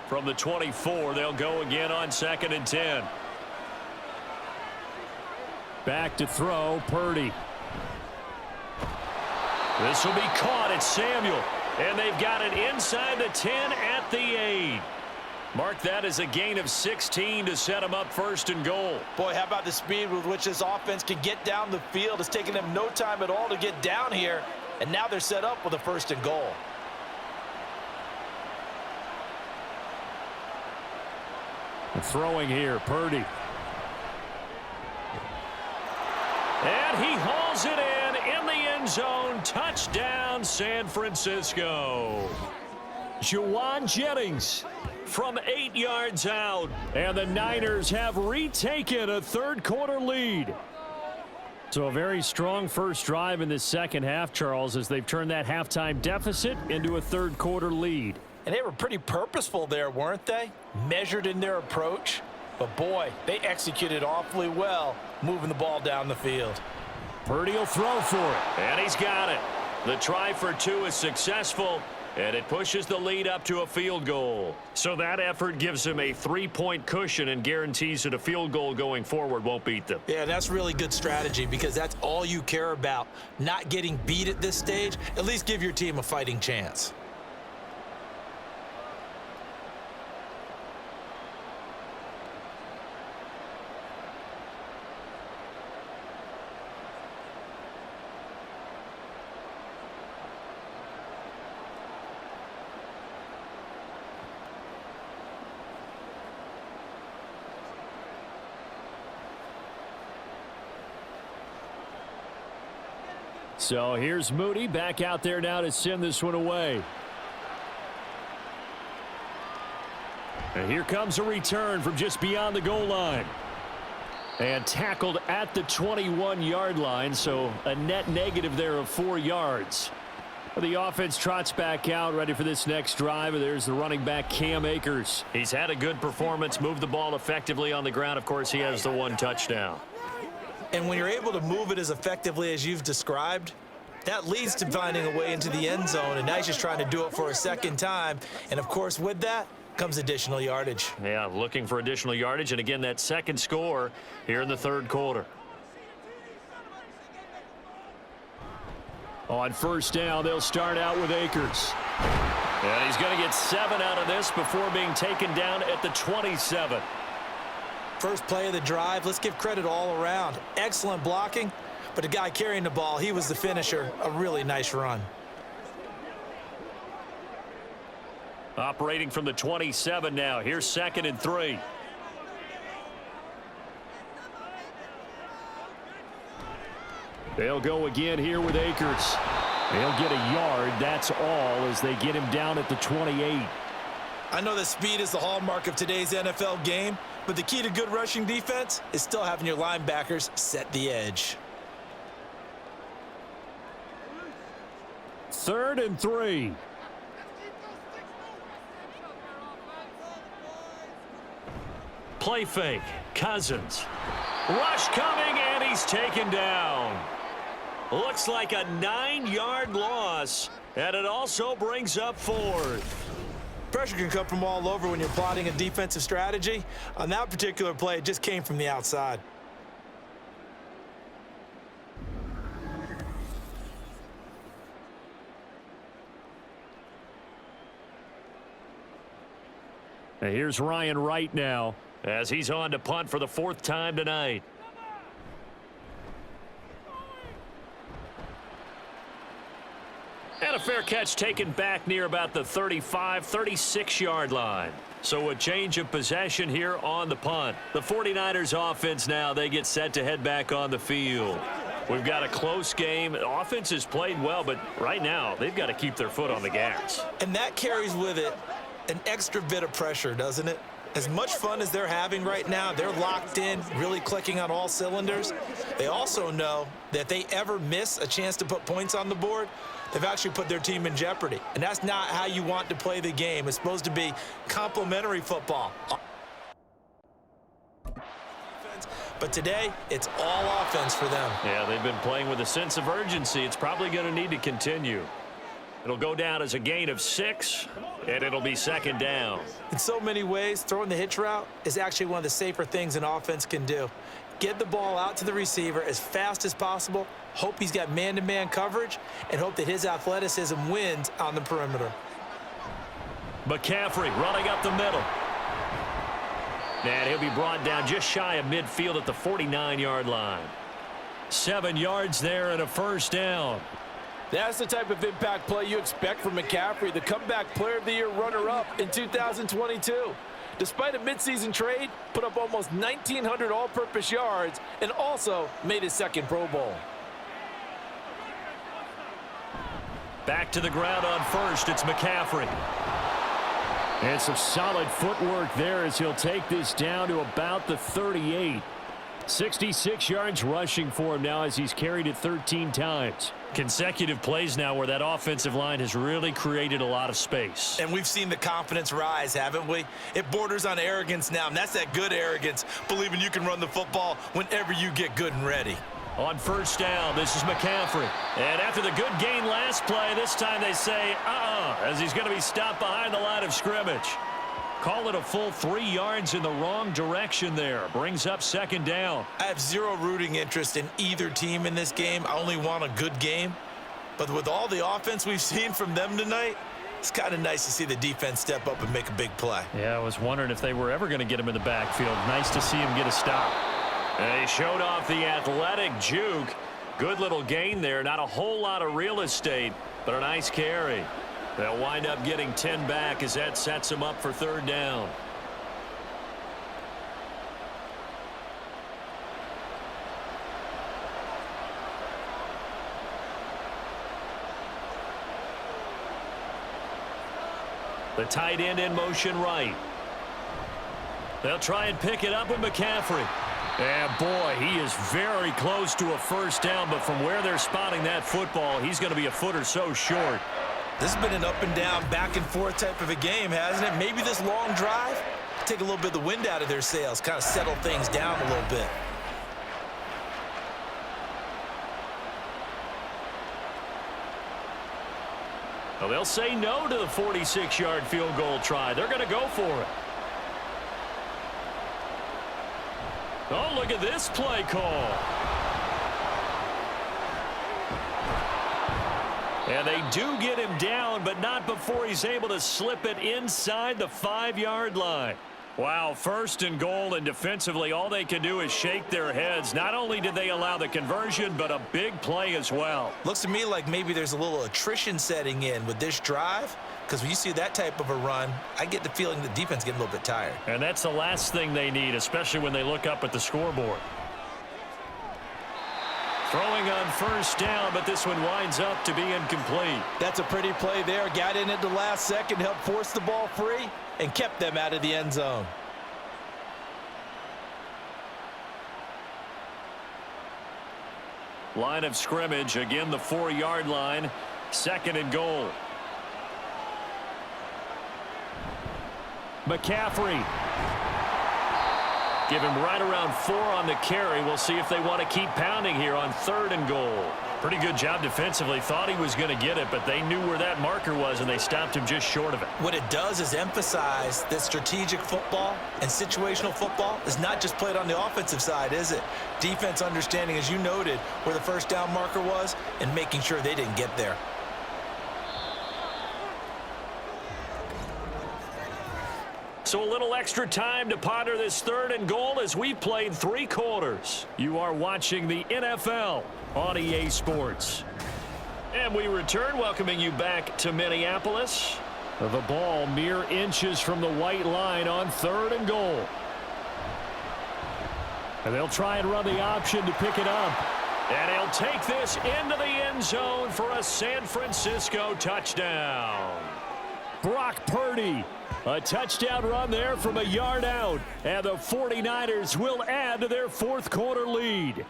From the 24, they'll go again on 2nd and 10. Back to throw, Purdy. This will be caught. It's Samuel. And they've got it inside the 10 at the 8. Mark that as a gain of 16 to set them up 1st and goal.
Boy, how about the speed with which this offense can get down the field? It's taken them no time at all to get down here. And now they're set up with a 1st and goal.
Throwing here, Purdy. And he hauls it in the end zone. Touchdown, San Francisco. Juwan Jennings from 8 yards out. And the Niners have retaken a third-quarter lead. So a very strong first drive in the second half, Charles, as they've turned that halftime deficit into a third-quarter lead.
And they were pretty purposeful there, weren't they? Measured in their approach. But, boy, they executed awfully well moving the ball down the field.
Purdy will throw for it. And he's got it. The try for two is successful, and it pushes the lead up to a field goal. So that effort gives him a 3-point cushion and guarantees that a field goal going forward won't beat them.
Yeah, that's really good strategy because that's all you care about. Not getting beat at this stage. At least give your team a fighting chance.
So here's Moody back out there now to send this one away. And here comes a return from just beyond the goal line. And tackled at the 21-yard line, so a net negative there of 4 yards. The offense trots back out, ready for this next drive. And there's the running back, Cam Akers. He's had a good performance, moved the ball effectively on the ground. Of course, he has the 1 touchdown.
And when you're able to move it as effectively as you've described, that leads to finding a way into the end zone. And now he's just trying to do it for a second time. And, of course, with that comes additional yardage.
Yeah, looking for additional yardage. And, again, that second score here in the third quarter. On first down, they'll start out with Akers. And he's going to get 7 out of this before being taken down at the 27.
First play of the drive, let's give credit all around. Excellent blocking, but the guy carrying the ball, he was the finisher. A really nice run.
Operating from the 27 now. Here's 2nd and 3. They'll go again here with Akers. They'll get a yard, that's all, as they get him down at the 28.
I know that speed is the hallmark of today's NFL game, but the key to good rushing defense is still having your linebackers set the edge.
3rd and 3. Play fake. Cousins. Rush coming, and he's taken down. Looks like a 9-yard loss, and it also brings up 4th.
Pressure can come from all over when you're plotting a defensive strategy. On that particular play, it just came from the outside.
And here's Ryan Wright now as he's on to punt for the 4th time tonight. And a fair catch taken back near about the 35, 36-yard line. So a change of possession here on the punt. The 49ers offense now, they get set to head back on the field. We've got a close game. The offense has played well, but right now they've got to keep their foot on the gas.
And that carries with it an extra bit of pressure, doesn't it? As much fun as they're having right now, they're locked in, really clicking on all cylinders. They also know that if they ever miss a chance to put points on the board, they've actually put their team in jeopardy. And that's not how you want to play the game. It's supposed to be complementary football. But today, it's all offense for them.
Yeah, they've been playing with a sense of urgency. It's probably going to need to continue. It'll go down as a gain of 6, and it'll be 2nd down.
In so many ways, throwing the hitch route is actually one of the safer things an offense can do. Get the ball out to the receiver as fast as possible, hope he's got man-to-man coverage, and hope that his athleticism wins on the perimeter.
McCaffrey running up the middle. And he'll be brought down just shy of midfield at the 49-yard line. 7 yards there and a 1st down.
That's the type of impact play you expect from McCaffrey, the comeback player of the year runner-up in 2022. despite a midseason trade, put up almost 1,900 all-purpose yards and also made his second Pro Bowl.
Back to the ground on first. It's McCaffrey. And some solid footwork there as he'll take this down to about the 38. 66 yards rushing for him now as he's carried it 13 times. Consecutive plays now where that offensive line has really created a lot of space.
And we've seen the confidence rise, haven't we? It borders on arrogance now, and that's that good arrogance, believing you can run the football whenever you get good and ready.
On first down, this is McCaffrey. And after the good gain last play, this time they say, as he's going to be stopped behind the line of scrimmage. Call it a full 3 yards in the wrong direction there. Brings up second down.
I have zero rooting interest in either team in this game. I only want a good game. But with all the offense we've seen from them tonight, it's kind of nice to see the defense step up and make a big play.
Yeah, I was wondering if they were ever going to get him in the backfield. Nice to see him get a stop. And he showed off the athletic juke. Good little gain there. Not a whole lot of real estate, but a nice carry. They'll wind up getting 10 back as that sets them up for third down. The tight end in motion right. They'll try and pick it up with McCaffrey. And boy, he is very close to a first down, but from where they're spotting that football, he's going to be a foot or so short.
This has been an up and down, back and forth type of a game, hasn't it? Maybe this long drive, take a little bit of the wind out of their sails, kind of settle things down a little bit.
Well, they'll say no to the 46-yard field goal try. They're going to go for it. Oh, look at this play call. And they do get him down, but not before he's able to slip it inside the 5-yard line. Wow, first and goal, and defensively all they can do is shake their heads. Not only did they allow the conversion, but a big play as well.
Looks to me like maybe there's a little attrition setting in with this drive, because when you see that type of a run, I get the feeling the defense getting a little bit tired.
And that's the last thing they need, especially when they look up at the scoreboard. Throwing on first down, but this one winds up to be incomplete.
That's a pretty play there. Got in at the last second, helped force the ball free, and kept them out of the end zone.
Line of scrimmage, again the 4-yard line, second and goal. McCaffrey. Give him right around 4 on the carry. We'll see if they want to keep pounding here on third and goal. Pretty good job defensively. Thought he was going to get it, but they knew where that marker was, and they stopped him just short of it.
What it does is emphasize that strategic football and situational football is not just played on the offensive side, is it? Defense understanding, as you noted, where the first down marker was and making sure they didn't get there.
So a little extra time to ponder this third and goal as we've played 3 quarters. You are watching the NFL on EA Sports. And we return, welcoming you back to Minneapolis. The ball mere inches from the white line on third and goal. And they'll try and run the option to pick it up. And he'll take this into the end zone for a San Francisco touchdown. Brock Purdy. A touchdown run there from a yard out. And the 49ers will add to their 4th quarter lead.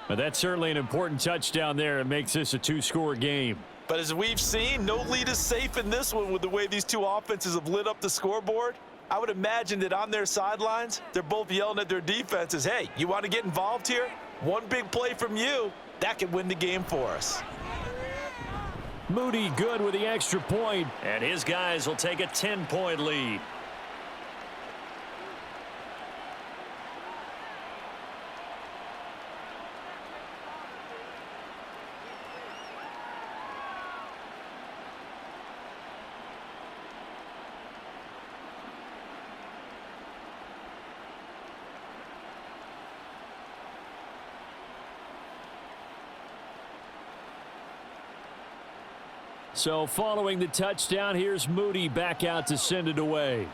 But that's certainly an important touchdown there. It makes this a 2-score game.
But as we've seen, no lead is safe in this one with the way these two offenses have lit up the scoreboard. I would imagine that on their sidelines, they're both yelling at their defenses, hey, you want to get involved here? One big play from you, that could win the game for us.
Moody good with the extra point, and his guys will take a 10-point lead. So following the touchdown, here's Moody back out to send it away.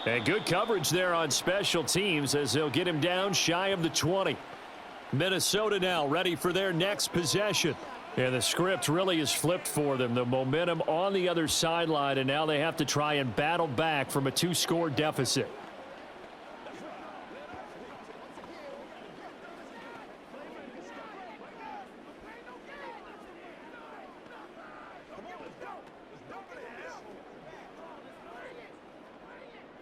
And good coverage there on special teams as they'll get him down shy of the 20. Minnesota now ready for their next possession. And the script really is flipped for them. The momentum on the other sideline, and now they have to try and battle back from a 2-score deficit.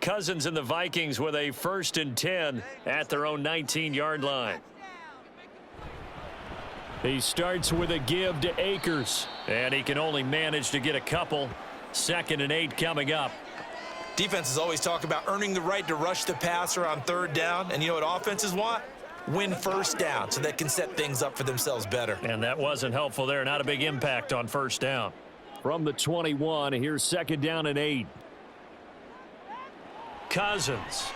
Cousins and the Vikings with a 1st and 10 at their own 19-yard line. He starts with a give to Akers, and he can only manage to get a couple. 2nd and 8 coming up.
Defenses always talk about earning the right to rush the passer on 3rd down, and you know what offenses want? Win 1st down so they can set things up for themselves better.
And that wasn't helpful there. Not a big impact on 1st down. From the 21, here's 2nd down and 8. Cousins.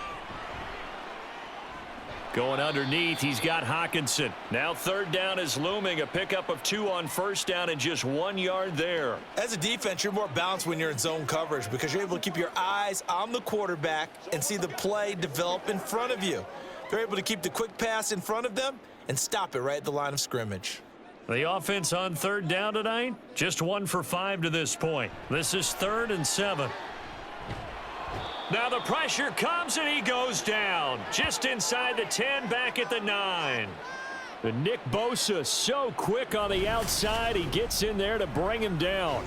Going underneath, he's got Hockenson. Now 3rd down is looming. A pickup of 2 on 1st down and just 1 yard there.
As a defense, you're more balanced when you're in zone coverage because you're able to keep your eyes on the quarterback and see the play develop in front of you. They're able to keep the quick pass in front of them and stop it right at the line of scrimmage.
The offense on 3rd down tonight, just 1 for 5 to this point. This is 3rd and 7. Now the pressure comes and he goes down. Just inside the 10, back at the 9. And Nick Bosa so quick on the outside. He gets in there to bring him down.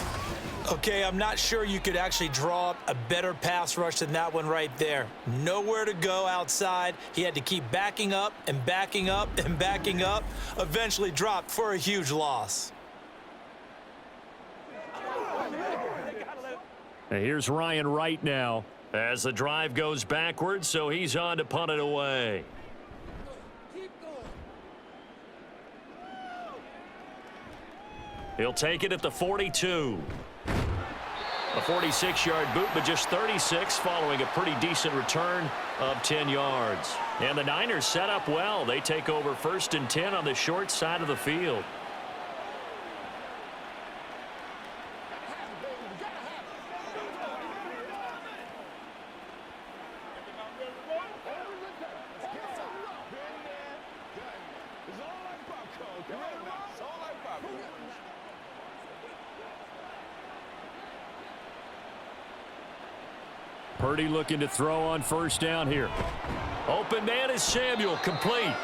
Okay, I'm not sure you could actually draw up a better pass rush than that one right there. Nowhere to go outside. He had to keep backing up and backing up and backing up. Eventually dropped for a huge loss.
And here's Ryan Wright now as the drive goes backwards, so he's on to punt it away. He'll take it at the 42. A 46-yard boot, but just 36 following a pretty decent return of 10 yards. And the Niners set up well. They take over 1st and 10 on the short side of the field. Purdy looking to throw on 1st down here. Open man is Samuel, complete.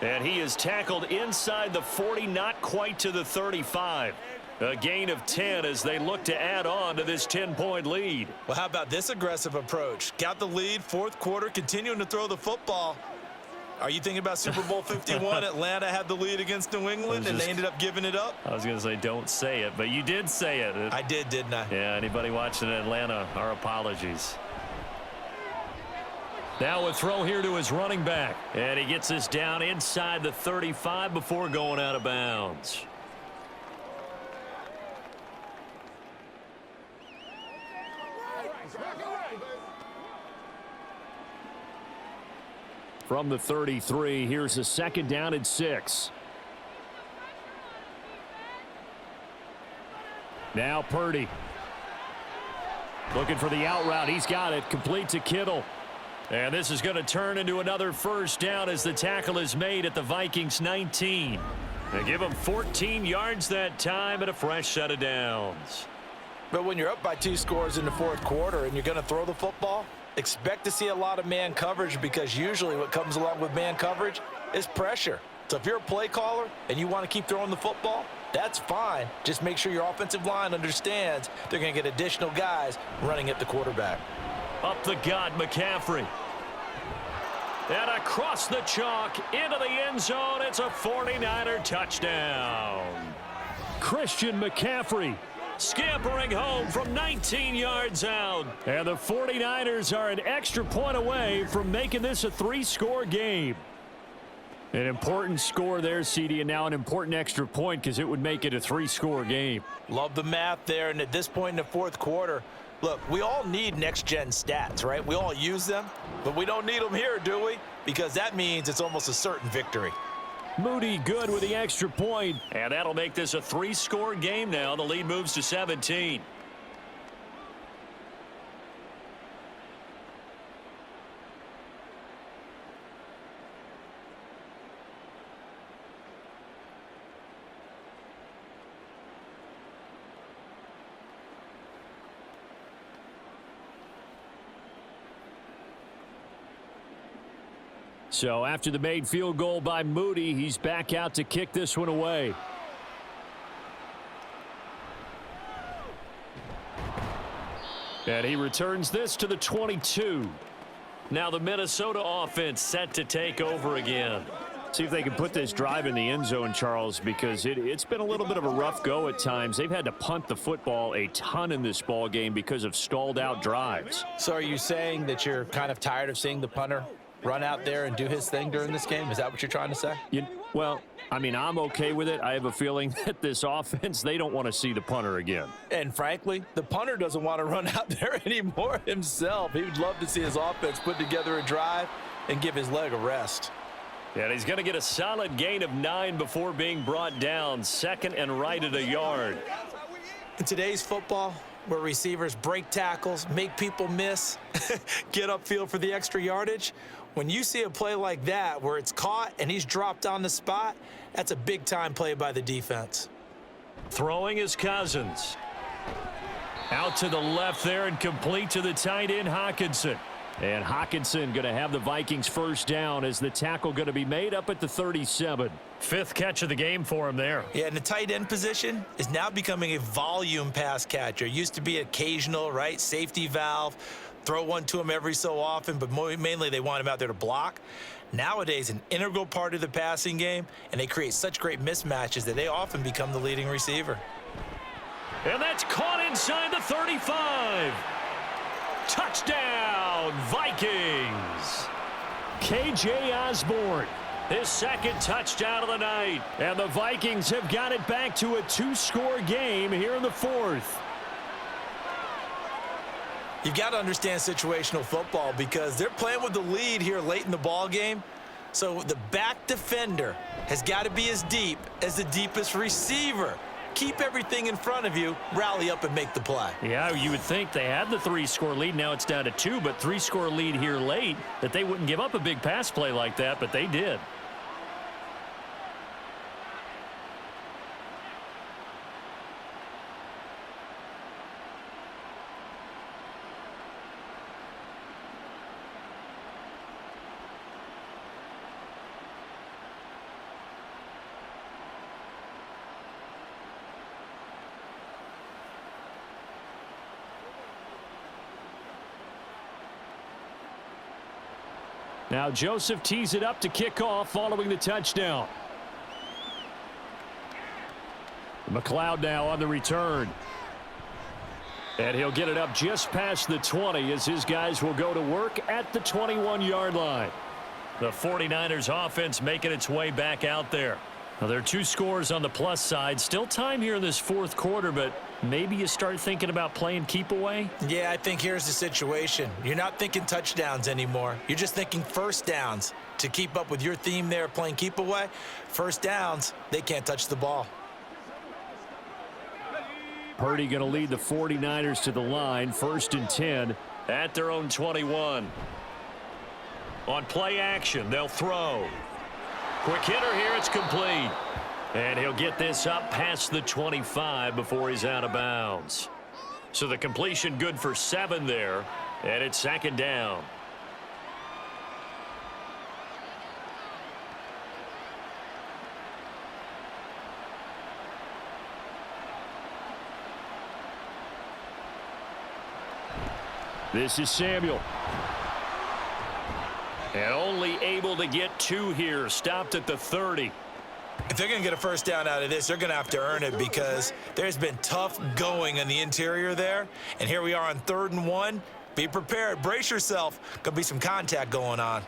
And he is tackled inside the 40, not quite to the 35. A gain of 10 as they look to add on to this 10-point lead.
Well, how about this aggressive approach? Got the lead, 4th quarter, continuing to throw the football. Are you thinking about Super Bowl 51? Atlanta had the lead against New England, and they ended up giving it up?
I was going to say don't say it, but you did say it.
I did, didn't I?
Yeah, anybody watching Atlanta, our apologies. Now a throw here to his running back. And he gets this down inside the 35 before going out of bounds. From the 33, here's a 2nd down and 6. Now Purdy. Looking for the out route. He's got it. Complete to Kittle. And this is going to turn into another 1st down as the tackle is made at the Vikings 19. They give them 14 yards that time and a fresh set of downs.
But when you're up by 2 scores in the 4th quarter and you're going to throw the football, expect to see a lot of man coverage because usually what comes along with man coverage is pressure. So if you're a play caller and you want to keep throwing the football, that's fine. Just make sure your offensive line understands they're going to get additional guys running at the quarterback.
Up the gut, McCaffrey. And across the chalk into the end zone. It's a 49er touchdown. Christian McCaffrey scampering home from 19 yards out. And the 49ers are an extra point away from making this a 3-score game. An important score there, CD, and now an important extra point because it would make it a 3-score game.
Love the math there, and at this point in the 4th quarter, look, we all need next-gen stats, right? We all use them, but we don't need them here, do we? Because that means it's almost a certain victory.
Moody good with the extra point, and that'll make this a 3-score game now. The lead moves to 17. So after the made field goal by Moody, he's back out to kick this one away. And he returns this to the 22. Now the Minnesota offense set to take over again. See if they can put this drive in the end zone, Charles, because it's been a little bit of a rough go at times. They've had to punt the football a ton in this ball game because of stalled out drives.
So are you saying that you're kind of tired of seeing the punter run out there and do his thing during this game? Is that what you're trying to say?
Well, I mean, I'm okay with it. I have a feeling that this offense, they don't want to see the punter again.
And frankly, the punter doesn't want to run out there anymore himself. He would love to see his offense put together a drive and give his leg a rest.
And he's going to get a solid gain of 9 before being brought down. Second and right at a yard.
In today's football, where receivers break tackles, make people miss, get upfield for the extra yardage, when you see a play like that where it's caught and he's dropped on the spot, that's a big-time play by the defense.
Throwing is Cousins. Out to the left there and complete to the tight end, Hockenson. And Hockenson going to have the Vikings first down as the tackle going to be made up at the 37. Fifth catch of the game for him there.
Yeah, and the tight end position is now becoming a volume pass catcher. It used to be occasional, right? Safety valve, throw one to him every so often, but mainly they want him out there to block. Nowadays, an integral part of the passing game, and they create such great mismatches that they often become the leading receiver.
And that's caught inside the 35. Touchdown, Vikings. K.J. Osborne, his second touchdown of the night. And the Vikings have got it back to a 2-score game here in the fourth.
You've got to understand situational football because they're playing with the lead here late in the ball game. So the back defender has got to be as deep as the deepest receiver. Keep everything in front of you, rally up and make the play.
Yeah, you would think they had the 3-score lead. Now it's down to 2, but 3-score lead here late, that they wouldn't give up a big pass play like that, but they did. Now Joseph tees it up to kick off following the touchdown. McLeod now on the return. And he'll get it up just past the 20 as his guys will go to work at the 21-yard line. The 49ers offense making its way back out there. Now there are 2 scores on the plus side. Still time here in this fourth quarter, but maybe you start thinking about playing keep away?
Yeah, I think here's the situation. You're not thinking touchdowns anymore. You're just thinking first downs. To keep up with your theme there, playing keep away, first downs, they can't touch the ball.
Purdy going to lead the 49ers to the line, 1st and 10 at their own 21. On play action, they'll throw. Quick hitter here, it's complete. And he'll get this up past the 25 before he's out of bounds. So the completion good for 7 there, and it's 2nd down. This is Samuel. And only able to get 2 here, stopped at the 30.
If they're going to get a first down out of this, they're going to have to earn it because there's been tough going in the interior there. And here we are on 3rd and 1. Be prepared. Brace yourself. Going to be some contact going on.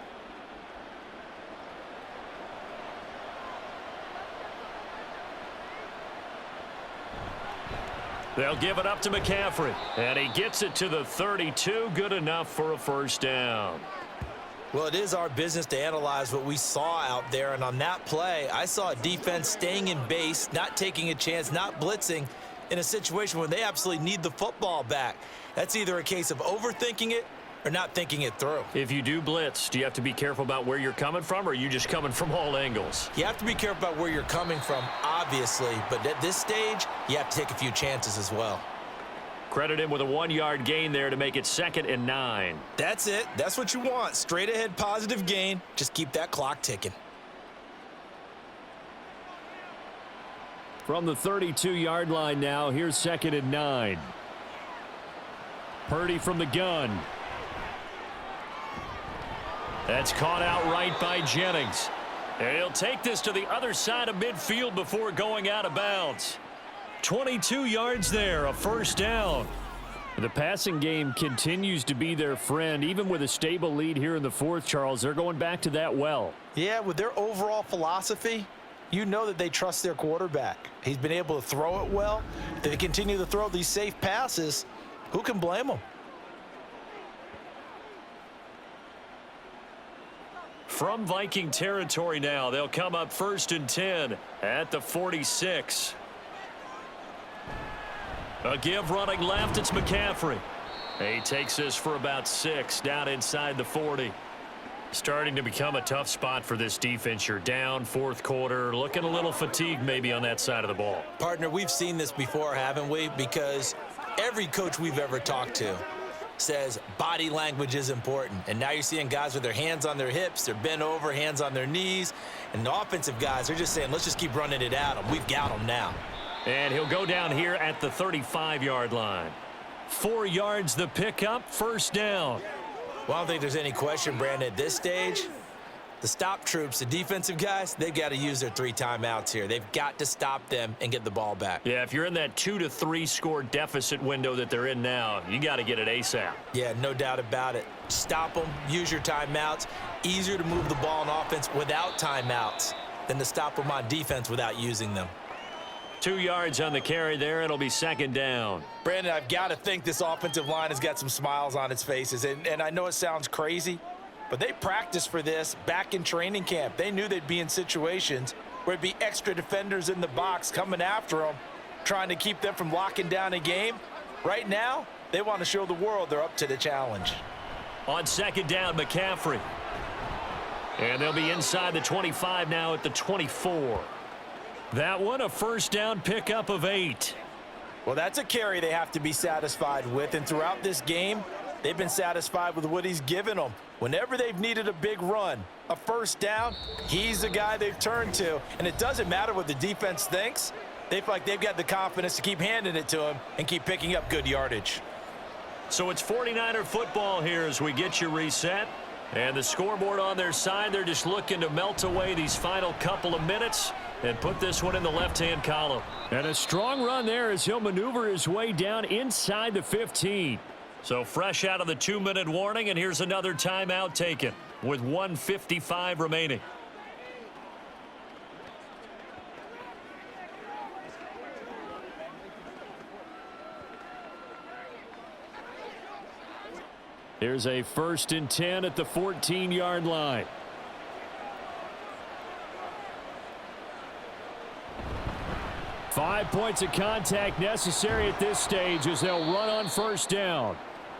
They'll give it up to McCaffrey. And he gets it to the 32. Good enough for a first down.
Well, it is our business to analyze what we saw out there. And on that play, I saw a defense staying in base, not taking a chance, not blitzing in a situation where they absolutely need the football back. That's either a case of overthinking it or not thinking it through.
If you do blitz, do you have to be careful about where you're coming from, or are you just coming from all angles?
You have to be careful about where you're coming from, obviously. But at this stage, you have to take a few chances as well.
Credit him with a 1-yard gain there to make it 2nd and 9.
That's it. That's what you want. Straight ahead positive gain. Just keep that clock ticking.
From the 32-yard line now, here's 2nd and 9. Purdy from the gun. That's caught out right by Jennings. And he'll take this to the other side of midfield before going out of bounds. 22 yards there, a first down. The passing game continues to be their friend. Even with a stable lead here in the fourth, Charles, they're going back to that well.
Yeah, with their overall philosophy, you know that they trust their quarterback. He's been able to throw it well. If they continue to throw these safe passes, who can blame them?
From Viking territory now, they'll come up 1st and 10 at the 46. A give running left, it's McCaffrey. He takes this for about 6 down inside the 40. Starting to become a tough spot for this defense. You're down, fourth quarter, looking a little fatigued maybe on that side of the ball.
Partner, we've seen this before, haven't we? Because every coach we've ever talked to says body language is important. And now you're seeing guys with their hands on their hips, they're bent over, hands on their knees. And the offensive guys, they're just saying, let's just keep running it at them. We've got them now.
And he'll go down here at the 35-yard line. 4 yards the pickup, first down.
Well, I don't think there's any question, Brandon, at this stage, the stop troops, the defensive guys, they've got to use their 3 timeouts here. They've got to stop them and get the ball back.
Yeah, if you're in that 2 to 3 score deficit window that they're in now, you got to get it ASAP.
Yeah, no doubt about it. Stop them, use your timeouts. Easier to move the ball on offense without timeouts than to stop them on defense without using them.
2 yards on the carry there. It'll be 2nd down.
Brandon, I've got to think this offensive line has got some smiles on its faces. And I know it sounds crazy, but they practiced for this back in training camp. They knew they'd be in situations where it'd be extra defenders in the box coming after them, trying to keep them from locking down a game. Right now, they want to show the world they're up to the challenge.
On 2nd down, McCaffrey. And they'll be inside the 25 now at the 24. That one, a first down pickup of 8.
Well, that's a carry they have to be satisfied with. And throughout this game, they've been satisfied with what he's given them. Whenever they've needed a big run, a first down, he's the guy they've turned to. And it doesn't matter what the defense thinks. They feel like they've got the confidence to keep handing it to him and keep picking up good yardage.
So it's 49er football here as we get you reset. And the scoreboard on their side, they're just looking to melt away these final couple of minutes and put this one in the left-hand column. And a strong run there as he'll maneuver his way down inside the 15. So fresh out of the 2-minute warning, and here's another timeout taken with 1:55 remaining. Here's a 1st and 10 at the 14-yard line. Five points of contact necessary at this stage as they'll run on first down.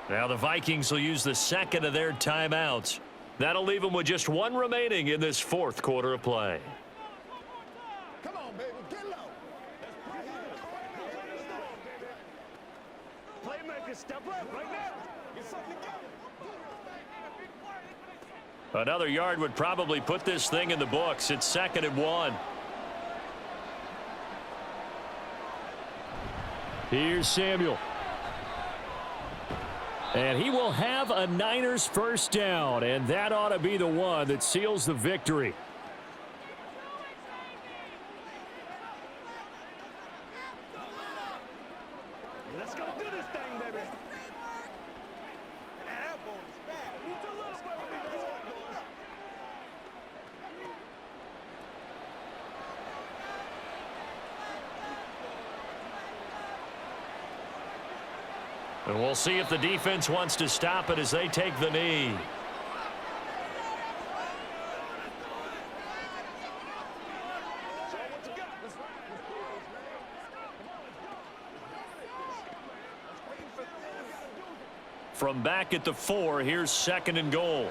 Now the Vikings will use the 2nd of their timeouts. That'll leave them with just 1 remaining in this 4th quarter of play.
Come on, baby, get low. Playmaker, step up right now. Get something together.
Another yard would probably put this thing in the books. It's 2nd and 1. Here's Samuel. And he will have a Niners first down, and that ought to be the one that seals the victory.
Let's go do this thing, baby.
And we'll see if the defense wants to stop it as they take the knee. From back at the 4, here's 2nd and goal.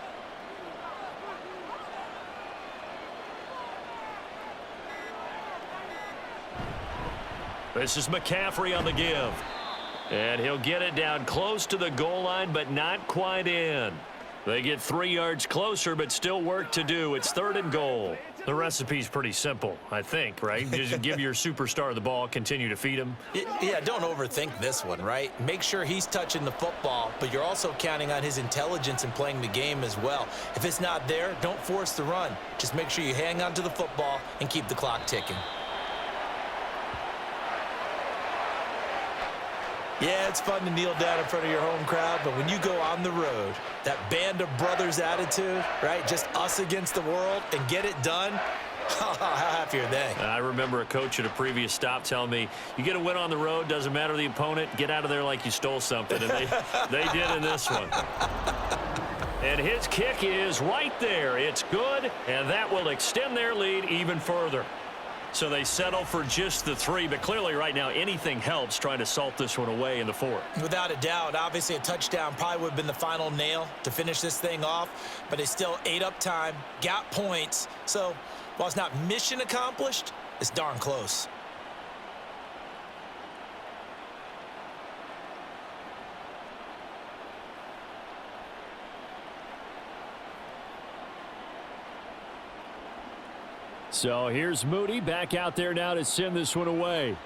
This is McCaffrey on the give. And he'll get it down close to the goal line, but not quite in. They get 3 yards closer, but still work to do. It's 3rd and goal. The recipe's pretty simple, I think, right? Just give your superstar the ball, continue to feed him.
Yeah, don't overthink this one, right? Make sure he's touching the football, but you're also counting on his intelligence in playing the game as well. If it's not there, don't force the run. Just make sure you hang on to the football and keep the clock ticking. Yeah, it's fun to kneel down in front of your home crowd, but when you go on the road, that band of brothers attitude, right? Just us against the world and get it done. How happy are they?
I remember a coach at a previous stop telling me, you get a win on the road, doesn't matter the opponent, get out of there like you stole something. And they did in this one. And his kick is right there. It's good, and that will extend their lead even further. So they settle for just the 3, but clearly right now anything helps trying to salt this one away in the 4th.
Without a doubt, obviously a touchdown probably would have been the final nail to finish this thing off, but they still ate up time, got points. So while it's not mission accomplished, it's darn close.
So here's Moody back out there now to send this one away.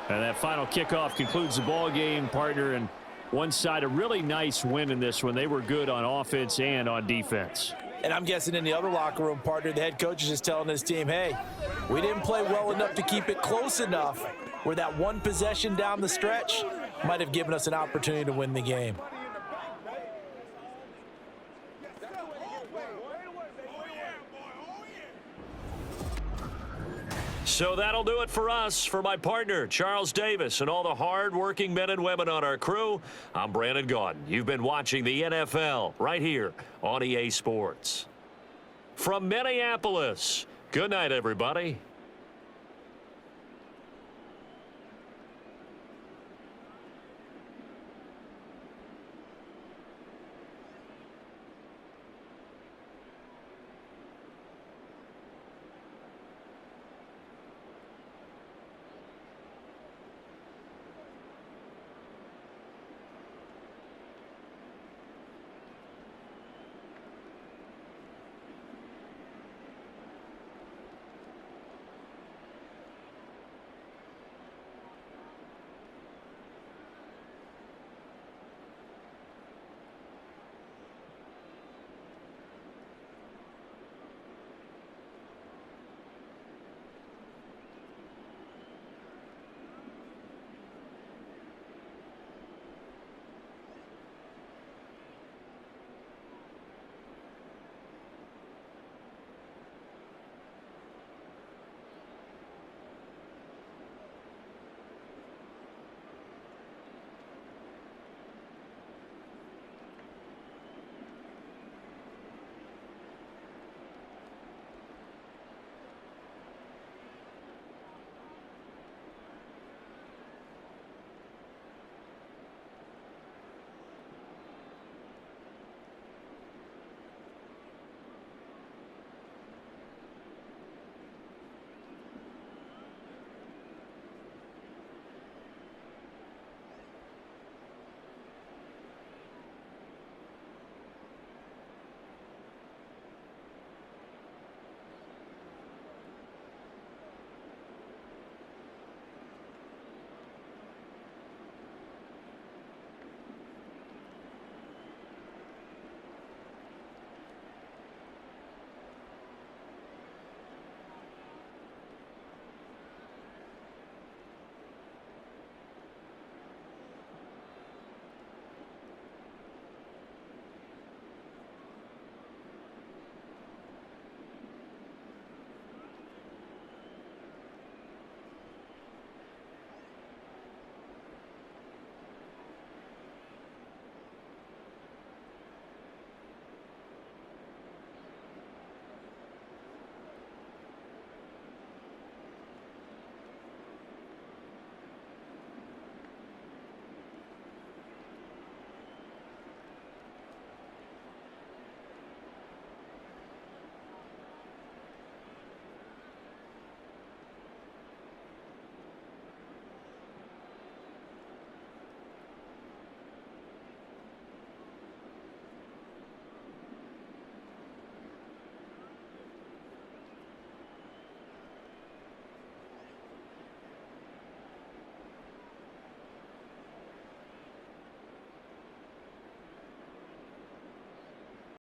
And that final kickoff concludes the ball game, partner. And one side, a really nice win in this one. They were good on offense and on defense.
And I'm guessing in the other locker room, partner, the head coach is just telling his team, hey, we didn't play well enough to keep it close enough where that one possession down the stretch might have given us an opportunity to win the game.
So that'll do it for us. For my partner, Charles Davis, and all the hard-working men and women on our crew, I'm Brandon Gaudin. You've been watching the NFL right here on EA Sports. From Minneapolis, good night, everybody.